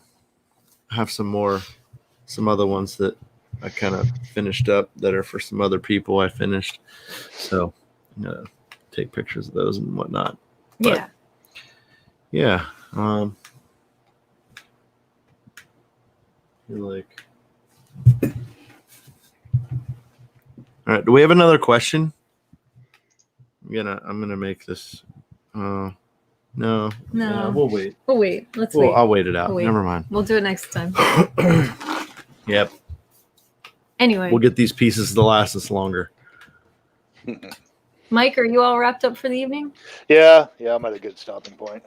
have some other ones that I kind of finished up that are for some other people I finished. So I'm gonna take pictures of those and whatnot. But, yeah. You're like, all right. Do we have another question? I'm gonna make this. No. We'll wait. We'll wait. Let's wait. I'll wait it out. We'll wait. Never mind. We'll do it next time. Yep. Anyway. We'll get these pieces to last us longer. Mike, are you all wrapped up for the evening? Yeah, I'm at a good stopping point.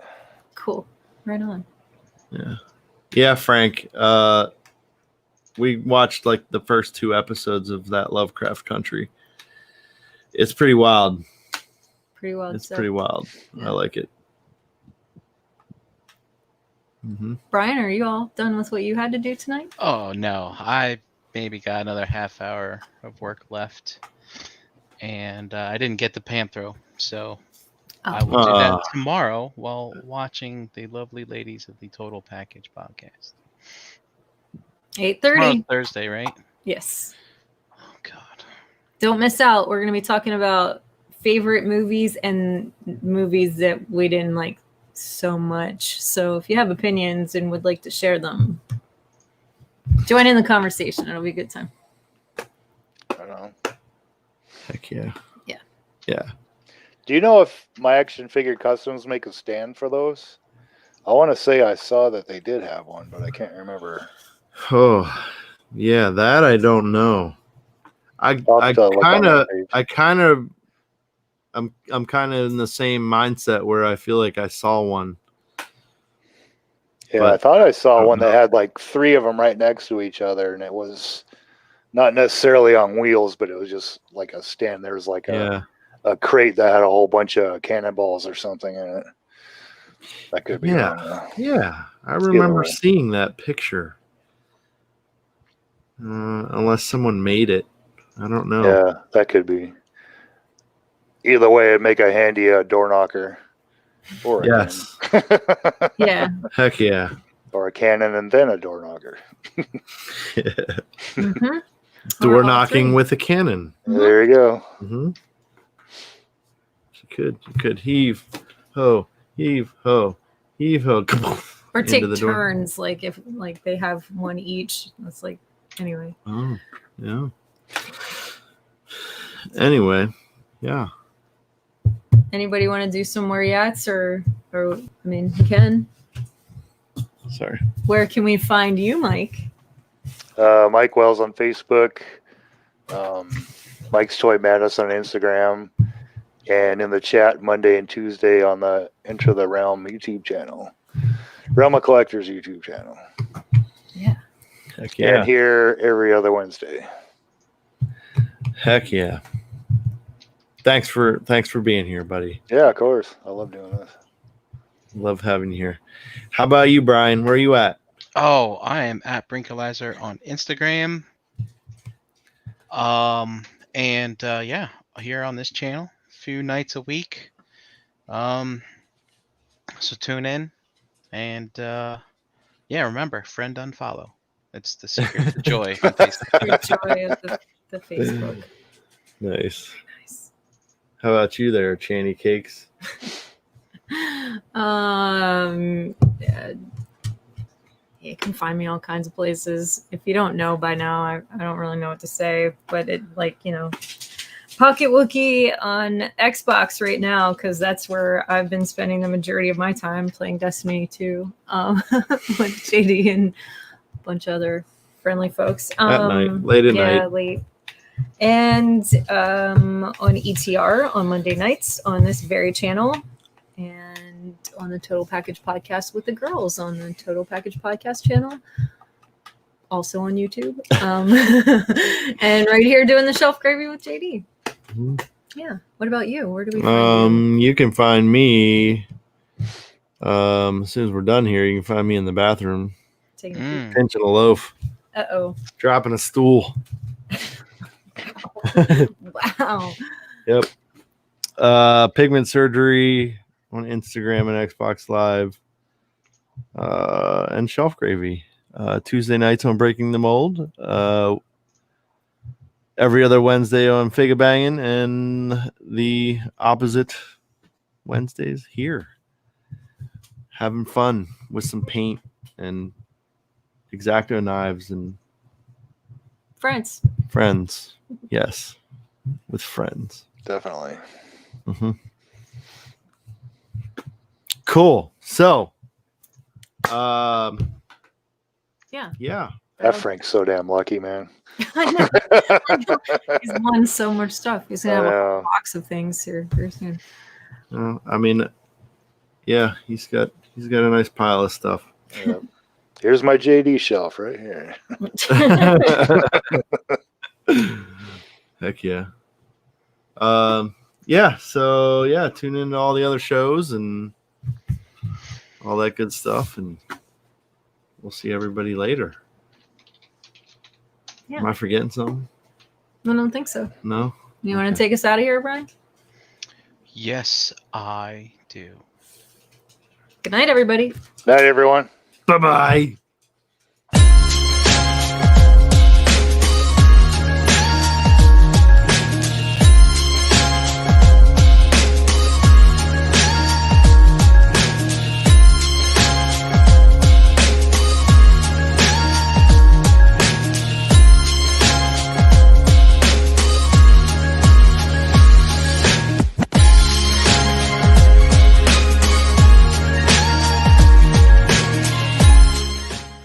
Cool. Right on. Yeah, Frank. We watched like the first 2 episodes of that Lovecraft Country. It's pretty wild. Pretty wild. It's pretty wild. I like it. Brian, are you all done with what you had to do tonight? Oh no, I maybe got another half hour of work left, and I didn't get the Panthro, so I will do that tomorrow while watching the lovely ladies of the Total Package podcast. 8:30. Thursday, right? Yes. Oh God. Don't miss out. We're going to be talking about favorite movies and movies that we didn't like so much. So if you have opinions and would like to share them, join in the conversation. It'll be a good time. I don't know. Heck yeah. Yeah. Do you know if My Action Figure Customs make a stand for those? I want to say I saw that they did have one, but I can't remember. Oh, yeah, that I don't know. I'm kind of in the same mindset where I feel like I saw one. Yeah, I thought I saw one that had like 3 of them right next to each other, and it was not necessarily on wheels, but it was just like a stand. There was like a crate that had a whole bunch of cannonballs or something in it. That could be. Yeah, I remember seeing that picture. Unless someone made it. I don't know. Yeah, that could be. Either way, it'd make a handy door knocker. Or yes. Yeah. Heck yeah. Or a cannon and then a door knocker. Door knocking with a cannon. There you go. You could heave ho, heave ho, heave ho. Or take turns, like if like they have one each. That's like anyway. Oh, yeah. Anyway, yeah. Anybody want to do some more yats or I mean, you can. Sorry. Where can we find you, Mike? Mike Wells on Facebook. Mike's Toy Madness on Instagram. And in the chat Monday and Tuesday on the Enter the Realm YouTube channel. Realm of Collectors YouTube channel. Yeah. Heck yeah. And here every other Wednesday. Heck yeah. Thanks for being here, buddy. Yeah, of course. I love doing this. Love having you here. How about you, Brian? Where are you at? Oh, I am at Brinkalizer on Instagram. And here on this channel, a few nights a week. So tune in, and remember, friend unfollow. It's the secret to joy on Facebook. The joy of the Facebook. Nice. How about you there, Channy Cakes? You can find me all kinds of places. If you don't know by now, I don't really know what to say, but it Pocket Wookie on Xbox right now, because that's where I've been spending the majority of my time playing Destiny 2 with JD and a bunch of other friendly folks. At night, late at night. Yeah, late. And on ETR on Monday nights on this very channel, and on the Total Package Podcast with the girls on the Total Package Podcast channel, also on YouTube, and right here doing the Shelf Gravy with JD. Mm-hmm. Yeah. What about you? Where do we find you can find me as soon as we're done here. You can find me in the bathroom taking a peek? pinching a loaf, dropping a stool. Wow. Yep. Pigment surgery on Instagram and Xbox Live, and Shelf Gravy Tuesday nights on Breaking the Mold, every other Wednesday on Figa Bangin', and the opposite Wednesdays here, having fun with some paint and X-Acto knives and friends. Yes, with friends. Definitely. Mm-hmm. Cool. So, yeah. That Frank's so damn lucky, man. I know. He's won so much stuff. He's gonna have a whole box of things here very soon. I mean, yeah, he's got a nice pile of stuff. Yeah. Here's my JD shelf right here. Heck yeah. Yeah, so yeah, tune in to all the other shows and all that good stuff, and we'll see everybody later. Yeah. Am I forgetting something? I don't think so. No? You want to take us out of here, Brian? Yes, I do. Good night, everybody. Night, everyone. Bye-bye.